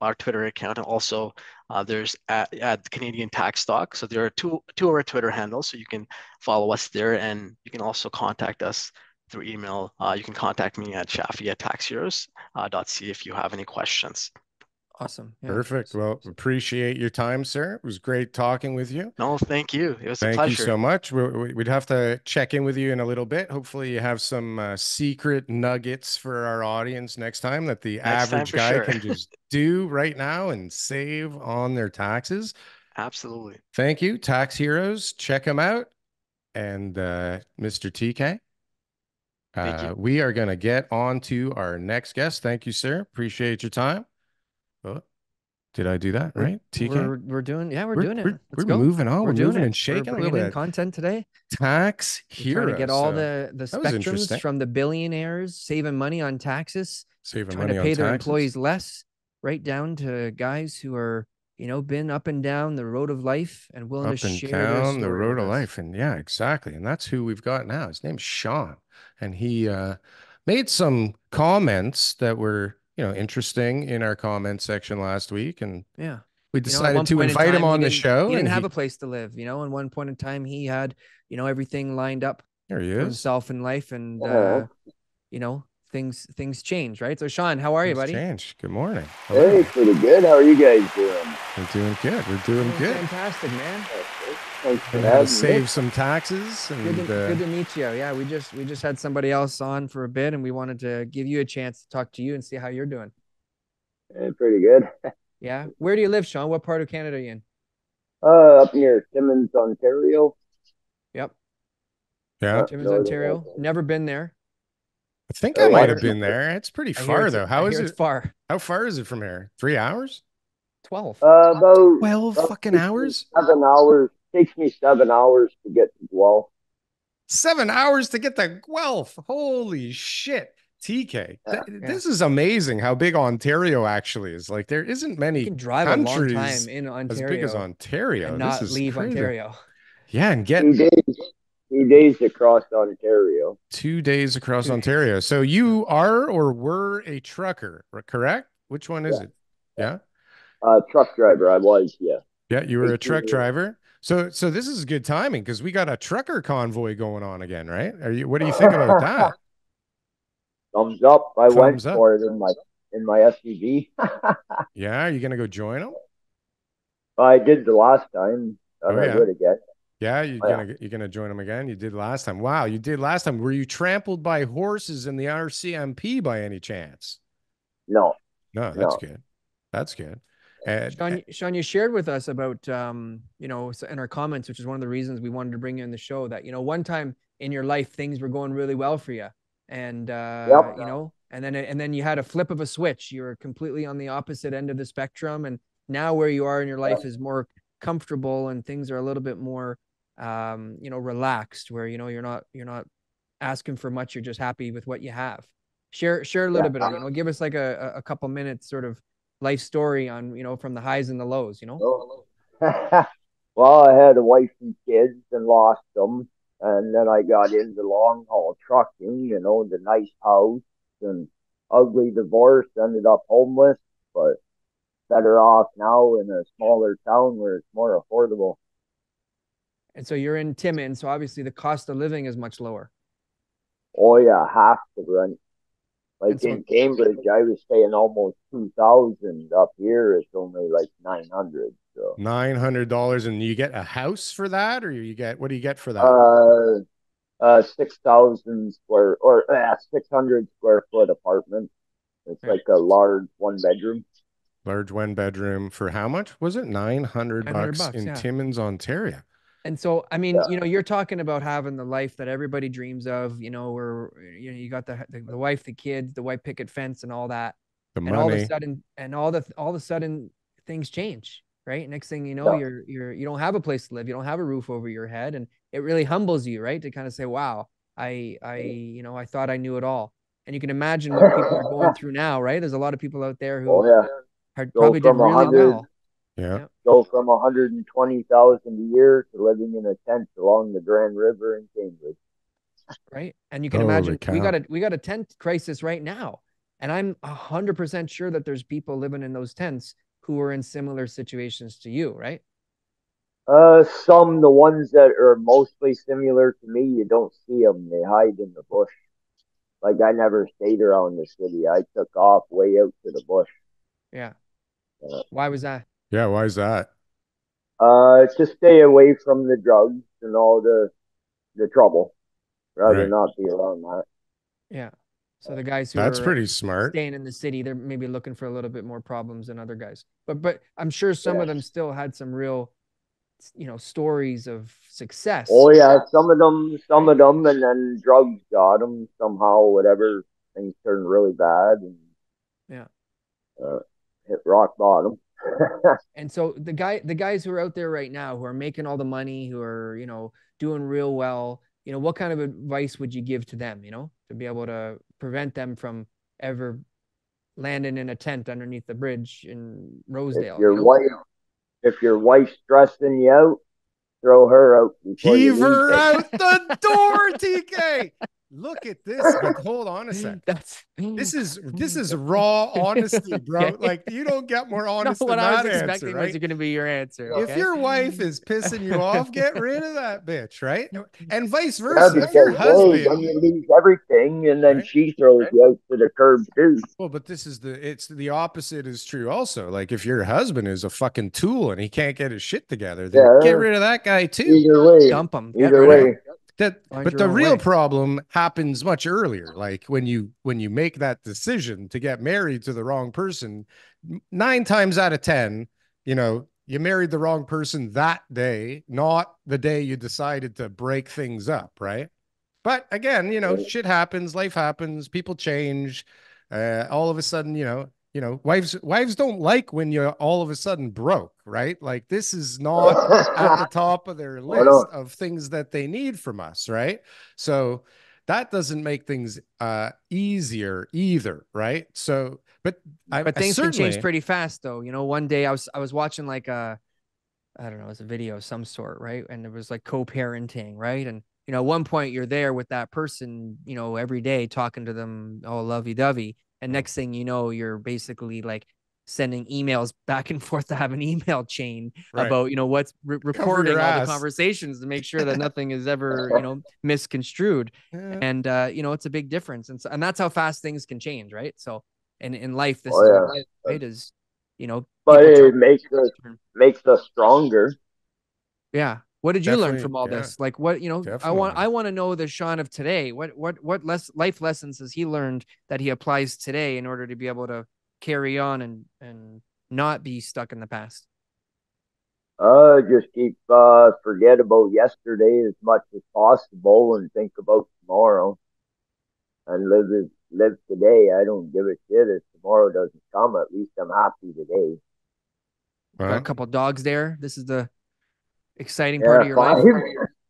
our Twitter account, and also there's at Canadian Tax Stock. So there are two of our Twitter handles, so you can follow us there, and you can also contact us through email. You can contact me at shafi@taxheroes.ca if you have any questions. Awesome. Yeah. Perfect. Well, appreciate your time, sir. It was great talking with you. No, thank you. It was a pleasure. Thank you so much. We'd have to check in with you in a little bit. Hopefully you have some secret nuggets for our audience next time that the average guy can just do right now and save on their taxes. Absolutely. Thank you. Tax Heroes. Check them out. And Mr. TK, we are going to get on to our next guest. Thank you, sir. Appreciate your time. Oh, did I do that right? TK? We're doing it. Let's go. Moving on. We're moving and shaking. We're bringing in content today. Tax Heroes. Trying to get all the spectrums from the billionaires saving money on taxes, trying to pay their employees less, right down to guys who are, been up and down the road of life and willing to share their story the road with of us. life. And yeah, exactly. And that's who we've got now. His name's Shawn, and he made some comments that were interesting in our comment section last week, and we decided to invite him on the show. He didn't have a place to live, in one point in time he had everything lined up for himself in life, and things change, right? So Shawn, how are you, buddy? Good morning. Hey, pretty good. How are you guys doing? We're doing good. Fantastic, man. Thanks for having me. Save some taxes. And, good to meet you. Yeah, we just had somebody else on for a bit, and we wanted to give you a chance to talk to you and see how you're doing. Hey, pretty good. Yeah. Where do you live, Shawn? What part of Canada are you in? Up near Timmins, Ontario. Yep. Yeah. Timmins, Ontario. Never been there. I think I might have been there. It's pretty far though. How is it? It's far. How far is it from here? 3 hours? 12. About 12 fucking hours? 7 hours. Takes me 7 hours to get to Guelph. 7 hours to get to Guelph. Holy shit. TK, this is amazing how big Ontario actually is. Like there isn't many drive countries a long time in Ontario as big as Ontario. And not leave crazy. Ontario. Yeah, and get 2 days across Ontario. 2 days across Ontario. So you are or were a trucker, correct? Which one is it? Yeah. Truck driver. I was. Yeah. Yeah, you were a truck driver. So this is good timing because we got a trucker convoy going on again, right? What do you think about that? Thumbs up. I went for it in my SUV. Yeah, are you gonna go join them? I did the last time. I would again. Yeah, you're gonna join them again. You did last time. Wow, you did last time. Were you trampled by horses in the RCMP by any chance? No. No, that's good. That's good. Shawn, you shared with us about in our comments, which is one of the reasons we wanted to bring you on the show, that one time in your life things were going really well for you. And and then you had a flip of a switch. You were completely on the opposite end of the spectrum, and now where you are in your life is more comfortable and things are a little bit more relaxed, where you're not asking for much, you're just happy with what you have. Share a little bit of, give us like a couple minutes sort of life story on from the highs and the lows. Well, I had a wife and kids and lost them. And then I got into long haul trucking, the nice house and ugly divorce, ended up homeless, but better off now in a smaller town where it's more affordable. And so you're in Timmins, so obviously the cost of living is much lower. Oh yeah, half the rent. Like in Cambridge, I was paying almost 2,000. Up here, it's only like 900. So $900, and you get a house for that, or you get, what do you get for that? 6,000 square or 600 square foot apartment. It's like a large one bedroom. Large one bedroom for how much was it? $900 in Timmins, Ontario. And so, I mean, you know, you're talking about having the life that everybody dreams of, you know, where, you know, you got the wife, the kids, the white picket fence and all that. The and money. all of a sudden things change, right? Next thing you know, you don't have a place to live. You don't have a roof over your head. And it really humbles you, right? To kind of say, wow, you know, I thought I knew it all. And you can imagine what people are going through now, right? There's a lot of people out there who probably did really well. Yeah. Go from 120,000 a year to living in a tent along the Grand River in Cambridge. Right. And you can imagine we got a tent crisis right now. And I'm 100% sure that there's people living in those tents who are in similar situations to you, right? The ones that are mostly similar to me, you don't see them. They hide in the bush. Like I never stayed around the city. I took off way out to the bush. Yeah. Why was that? Yeah, why is that? To stay away from the drugs and all the trouble. Rather not be around that. Yeah. So the guys who That's are pretty smart. Staying in the city, they're maybe looking for a little bit more problems than other guys. But I'm sure some of them still had some real, you know, stories of success. Oh yeah, some of them, and then drugs got them somehow. Whatever, things turned really bad, and hit rock bottom. And so the guys who are out there right now, who are making all the money, who are, you know, doing real well, you know, what kind of advice would you give to them, you know, to be able to prevent them from ever landing in a tent underneath the bridge in Rosedale? If your wife's stressing you out, throw her out. Heave her out the door, TK. Look at this, but hold on a sec. This is raw honesty, bro. Like you don't get more honest than that answer, right? Was going to be your answer. If your wife is pissing you off, get rid of that bitch, right? And vice versa. If your husband, then you lose everything, and then she throws you out to the curb too. Well, but it's the opposite is true also. Like if your husband is a fucking tool and he can't get his shit together, then get rid of that guy too. Either way, dump him. Either way. But the real problem happens much earlier. Like when you make that decision to get married to the wrong person, 9 times out of 10, you know, you married the wrong person that day, not the day you decided to break things up, right? But again, you know, shit happens, life happens, people change. All of a sudden, you know, wives don't like when you're all of a sudden broke, right? Like this is not at the top of their list of things that they need from us, right? So that doesn't make things easier either, right? So, but things can change pretty fast, though. You know, one day I was watching like I don't know, it was a video of some sort, right? And it was like co-parenting, right? And you know, at one point you're there with that person, you know, every day talking to them all lovey-dovey. And next thing you know, you're basically like sending emails back and forth to have an email chain about, you know, what's recording all the conversations to make sure that nothing is ever, you know, misconstrued. And, you know, it's a big difference. And that's how fast things can change. Right. So in life, this is what life, right, is, you know, but it makes us stronger. Yeah. What did you learn from all this? Like what, you know, I want to know the Shawn of today. What life lessons has he learned that he applies today in order to be able to carry on and not be stuck in the past? Just keep forget about yesterday as much as possible and think about tomorrow and live today. I don't give a shit if tomorrow doesn't come. At least I'm happy today. Got a couple dogs there. This is the exciting part of your life.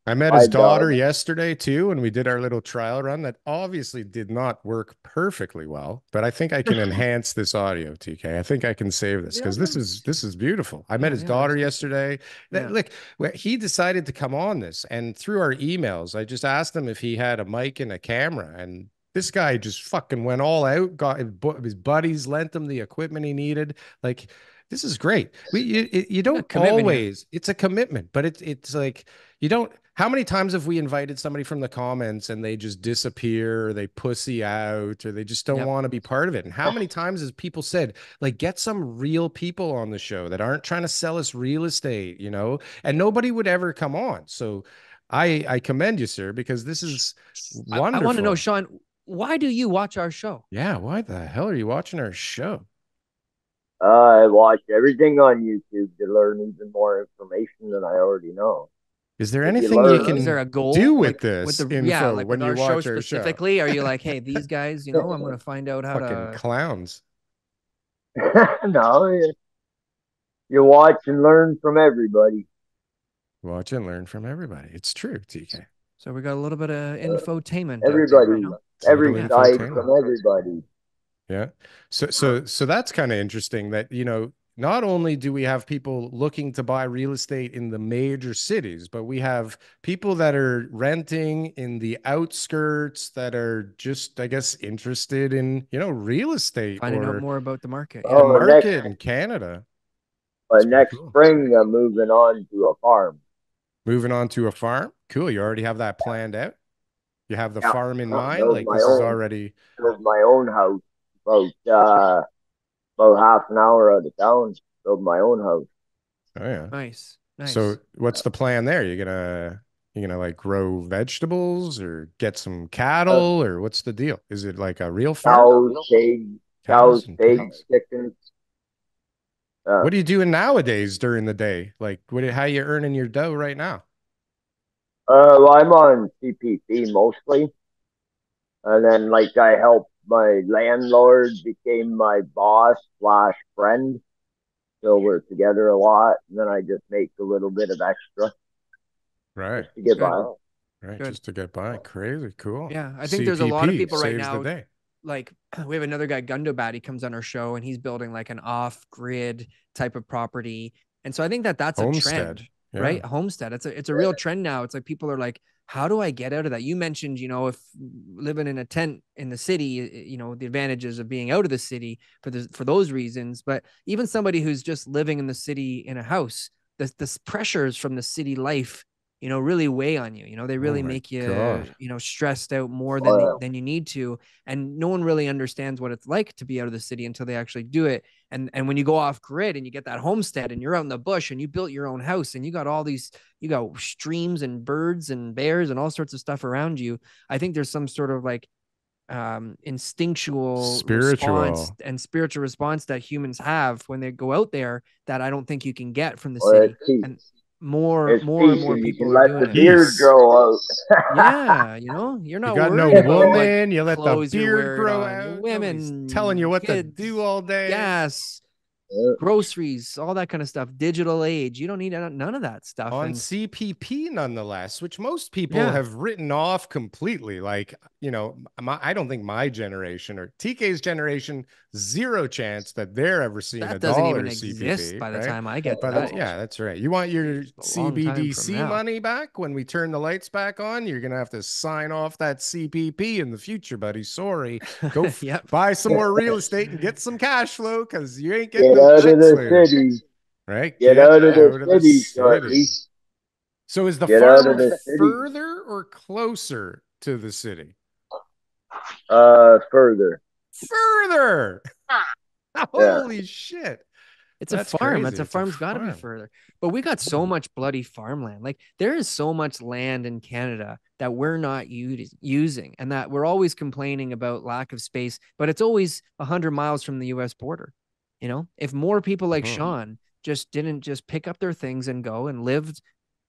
I met his daughter yesterday too, and we did our little trial run that obviously did not work perfectly well, but I think I can enhance this audio, TK. I think I can save this because this is beautiful. I met his daughter yesterday. Look, he decided to come on this, and through our emails, I just asked him if he had a mic and a camera, and this guy just fucking went all out, got his buddies lent him the equipment he needed. Like, this is great. You don't always, it's a commitment, but it's like, you don't How many times have we invited somebody from the comments and they just disappear, or they pussy out, or they just don't want to be part of it? And how many times has people said, like, get some real people on the show that aren't trying to sell us real estate, you know? And nobody would ever come on. So I commend you, sir, because this is wonderful. I want to know, Shawn, why do you watch our show? Yeah, why the hell are you watching our show? I watch everything on YouTube to learn even more information than I already know. Is there anything you can is there a goal do with like, this with the, info yeah, like when with you our watch show our specifically? show? Are you like, hey, these guys, you know, I'm going to find out how Fucking clowns. No, you watch and learn from everybody. Watch and learn from everybody. It's true, TK. So we got a little bit of infotainment. Everybody, every side infotainment from everybody. Yeah. So that's kind of interesting that, you know, not only do we have people looking to buy real estate in the major cities, but we have people that are renting in the outskirts that are just, I guess, interested in, you know, real estate, finding or out more about the market. The market in Canada. But next spring, I'm moving on to a farm. Moving on to a farm? Cool. You already have that planned out? You have the farm in mind? Build Like, my this is own- already... build my own house about half an hour out of town. Build my own house. Oh yeah. Nice. So what's the plan there? You're gonna like grow vegetables or get some cattle, or what's the deal? Is it like a real farm? Cows, pigs, chickens. What are you doing nowadays during the day? Like, how you earning your dough right now? Well, I'm on CPP mostly, and then like I help my landlord became my boss / friend, so we're together a lot. And then I just make a little bit of extra, right, just to get by. Right, just to get by. Crazy, cool. Yeah, I think there's a lot of people right now. The day. Like we have another guy, Gundobat. He comes on our show and he's building like an off-grid type of property, and so I think that's homestead. A trend, yeah. right? A homestead. It's a real trend now. It's like people are like, how do I get out of that? You mentioned, you know, if living in a tent in the city, you know, the advantages of being out of the city for those reasons. But even somebody who's just living in the city in a house, the pressures from the city life, you know, really weigh on you. You know, they really make you, you know, stressed out more than you need to. And no one really understands what it's like to be out of the city until they actually do it. And when you go off grid and you get that homestead and you're out in the bush and you built your own house and you got all these, you got streams and birds and bears and all sorts of stuff around you. I think there's some sort of like instinctual response and spiritual response that humans have when they go out there that I don't think you can get from the city. And more and more people are doing it. Beard grow out. Yeah, you know, you're not. You got worried no about woman. You let the beard grow out. Women telling you what kids, to do all day. Gas, groceries, all that kind of stuff. Digital age. You don't need none of that stuff on CPP, nonetheless, which most people have written off completely. Like, you know, I don't think my generation or TK's generation, zero chance that they're ever seeing that a doesn't dollar even CPP exist by the time I get to that. Yeah, that's right. You want your CBDC money back when we turn the lights back on? You're gonna have to sign off that CPP in the future, buddy. Sorry. Go buy some more real estate and get some cash flow, because you ain't getting out of the city. Right? Get out of the city. So is the farm further or closer to the city? Further. Holy shit. It's a farm. It's a farm's got to be further. But we got so much bloody farmland. Like there is so much land in Canada that we're not using, and that we're always complaining about lack of space, but it's always 100 miles from the US border. You know, if more people like Shawn didn't just pick up their things and go and lived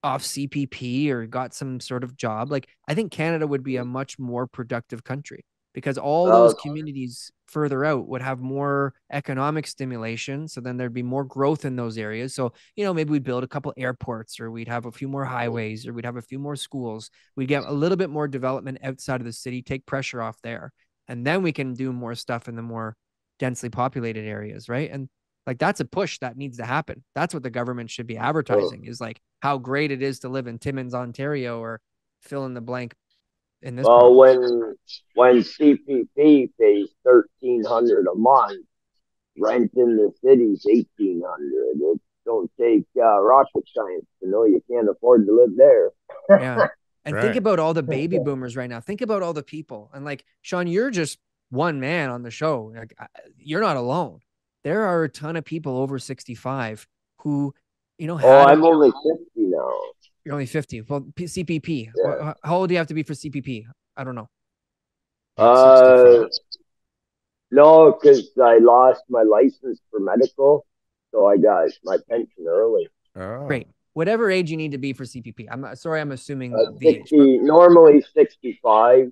off CPP or got some sort of job, like I think Canada would be a much more productive country, because all those communities further out would have more economic stimulation. So then there'd be more growth in those areas. So, you know, maybe we'd build a couple airports, or we'd have a few more highways, or we'd have a few more schools. We'd get a little bit more development outside of the city, take pressure off there. And then we can do more stuff in the more densely populated areas, right? And like that's a push that needs to happen. That's what the government should be advertising, is like how great it is to live in Timmins, Ontario, or fill in the blank in this. Well, when CPP pays $1,300 a month, rent in the city's $1,800. It don't take rocket science to know you can't afford to live there. Yeah. And think about all the baby boomers right now. Think about all the people. And like, Shawn, you're just one man on the show. Like, you're not alone. There are a ton of people over 65 who, you know, I'm only 50 now. You're only 50. Well, CPP. Yeah. How old do you have to be for CPP? I don't know. No, because I lost my license for medical, so I got my pension early. Oh. Great. Whatever age you need to be for CPP. I'm not, sorry, I'm assuming the 60, age. But... Normally 65.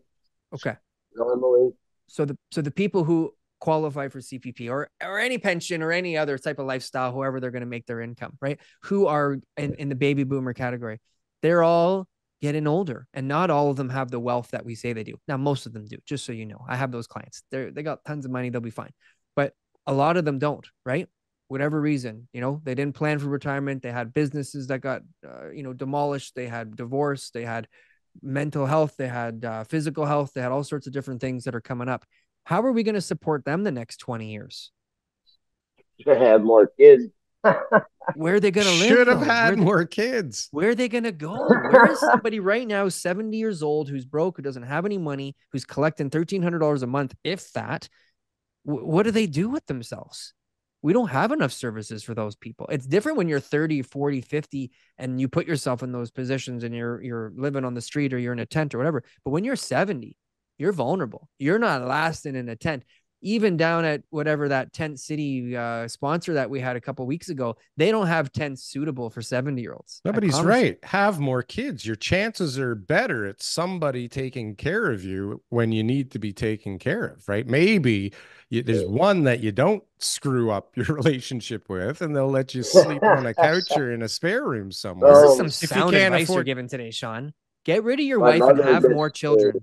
Okay. Normally. So the people who qualify for CPP or any pension or any other type of lifestyle, however they're going to make their income, right? Who are in the baby boomer category, they're all getting older, and not all of them have the wealth that we say they do. Now, most of them do, just so you know. I have those clients. They got tons of money, they'll be fine. But a lot of them don't, right? Whatever reason, you know, they didn't plan for retirement. They had businesses that got, demolished. They had divorce. They had mental health. They had physical health. They had all sorts of different things that are coming up. How are we going to support them the next 20 years? To have more kids. Where are they going to live? Should have had more kids. Where are they going to go? Where is somebody right now, 70 years old, who's broke, who doesn't have any money, who's collecting $1,300 a month, if that? What do they do with themselves? We don't have enough services for those people. It's different when you're 30, 40, 50, and you put yourself in those positions and you're living on the street or you're in a tent or whatever. But when you're 70, you're vulnerable. You're not lasting in a tent. Even down at whatever that tent city sponsor that we had a couple of weeks ago, they don't have tents suitable for 70-year-olds. Nobody's right. Have more kids. Your chances are better at somebody taking care of you when you need to be taken care of, right? Maybe there's one that you don't screw up your relationship with, and they'll let you sleep on a couch or in a spare room somewhere. This is some sound advice you're giving today, Shawn. Get rid of your wife and have more children.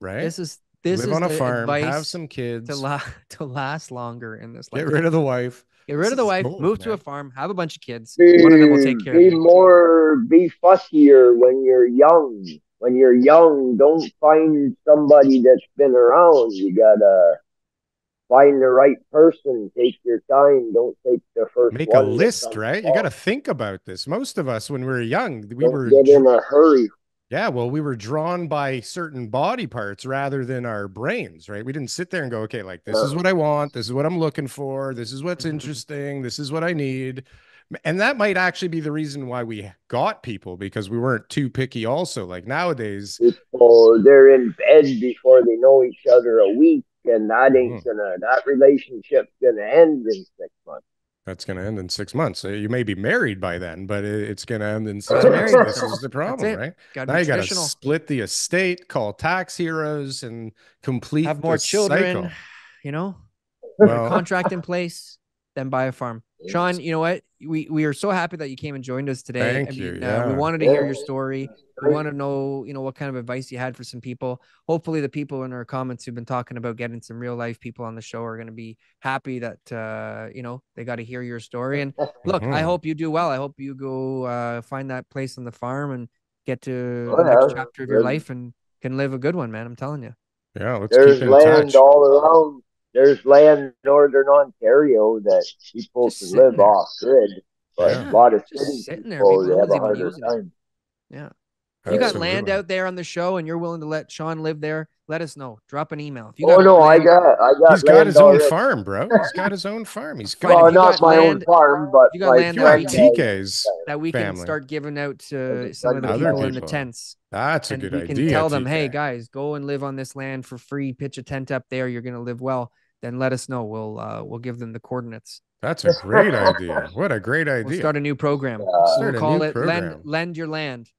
Right? This Live is on a farm, advice have some kids to last longer in this life. Get rid of the wife. Get rid of the wife, move to a farm, have a bunch of kids. One of them will take care of you. Be fussier when you're young. When you're young, don't find somebody that's been around. You gotta find the right person. Take your time. Don't take the first Make one. a list, right? You got to think about this. Most of us, when we were young, Don't get in a hurry. Yeah, well, we were drawn by certain body parts rather than our brains, right? We didn't sit there and go, okay, like, this is what I want. This is what I'm looking for. This is what's interesting. This is what I need. And that might actually be the reason why we got people, because we weren't too picky also. Like nowadays. People, they're in bed before they know each other a week, and that ain't that relationship's gonna end in 6 months. That's going to end in 6 months. You may be married by then, but it's going to end in 6 months. This is the problem, right? Now you got to split the estate, call tax heroes, and complete have more children. Cycle. You know, contract in place, then buy a farm. Shawn, you know what? We are so happy that you came and joined us today. Thank you. We wanted to hear your story. We want to know, what kind of advice you had for some people. Hopefully the people in our comments who've been talking about getting some real life people on the show are going to be happy that, they got to hear your story. And look, I hope you do well. I hope you go find that place on the farm and get to the next chapter of your life and can live a good one, man. I'm telling you. Yeah, let's keep in touch. All around. There's land in Northern Ontario that people can live off grid, but a lot of cities people they have a harder time. Yeah. If you got land out there on the show and you're willing to let Shawn live there, let us know. Drop an email. If you got I got. He's got his own farm, bro. He's got his own farm. He's got. Well, not my own farm, but you got land TK's that we can start giving out to some of the people in the tents. That's a good idea. We can tell them, hey guys, go and live on this land for free. Pitch a tent up there. You're gonna live well. Then let us know. We'll give them the coordinates. That's a great idea. What a great idea. We'll start a new program. We'll call it Lend Your Land.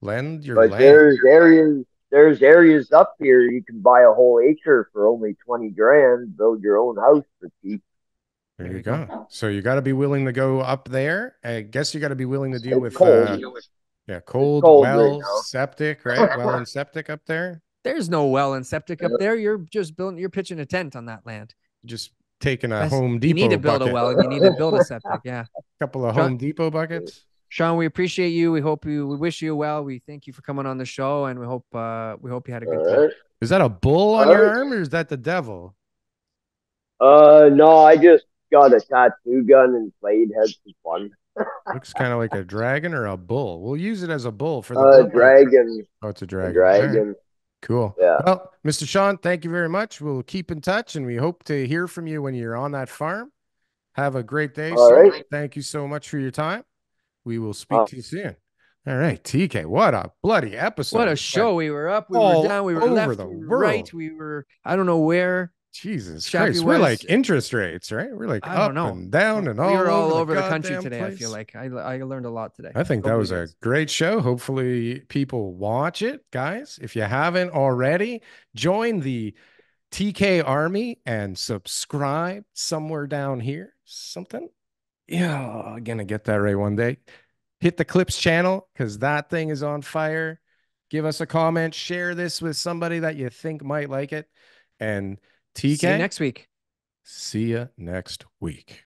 Lend Your Land. There's areas up here you can buy a whole acre for only 20 grand, build your own house for cheap. There you go. So you got to be willing to go up there. I guess you got to be willing to deal with cold. Cold well, right septic, right? Well and septic up there. There's no well and septic up there. You're just you're pitching a tent on that land. Just taking a Home Depot. You need to build bucket. a well and you need to build a septic. Yeah. A couple of Home Depot buckets. Shawn, we appreciate you. We wish you well. We thank you for coming on the show, and we hope you had a good time. Is that a bull on your arm, or is that the devil? No, I just got a tattoo gun and played, had some fun. Looks kind of like a dragon or a bull. We'll use it as a bull for the dragon. Oh, it's a dragon. A dragon. Right. Cool. Yeah. Well, Mr. Shawn, thank you very much. We'll keep in touch, and we hope to hear from you when you're on that farm. Have a great day, All sir. right. Thank you so much for your time. We will speak to you soon. All right, TK, what a bloody episode. What a show. We were up, we were down, we were left, the we were world. right, we were, I don't know where. Jesus Shafi Christ, we're like interest rates, right? We're like I up don't know. and down and we were all over the goddamn country today. place. I feel like I learned a lot today. I think that was a great show. Hopefully people watch it, guys. If you haven't already, join the TK Army and subscribe somewhere down here. Something. Yeah, I'm gonna get that right one day. Hit the Clips channel because that thing is on fire. Give us a comment. Share this with somebody that you think might like it. And TK, see you next week. See you next week.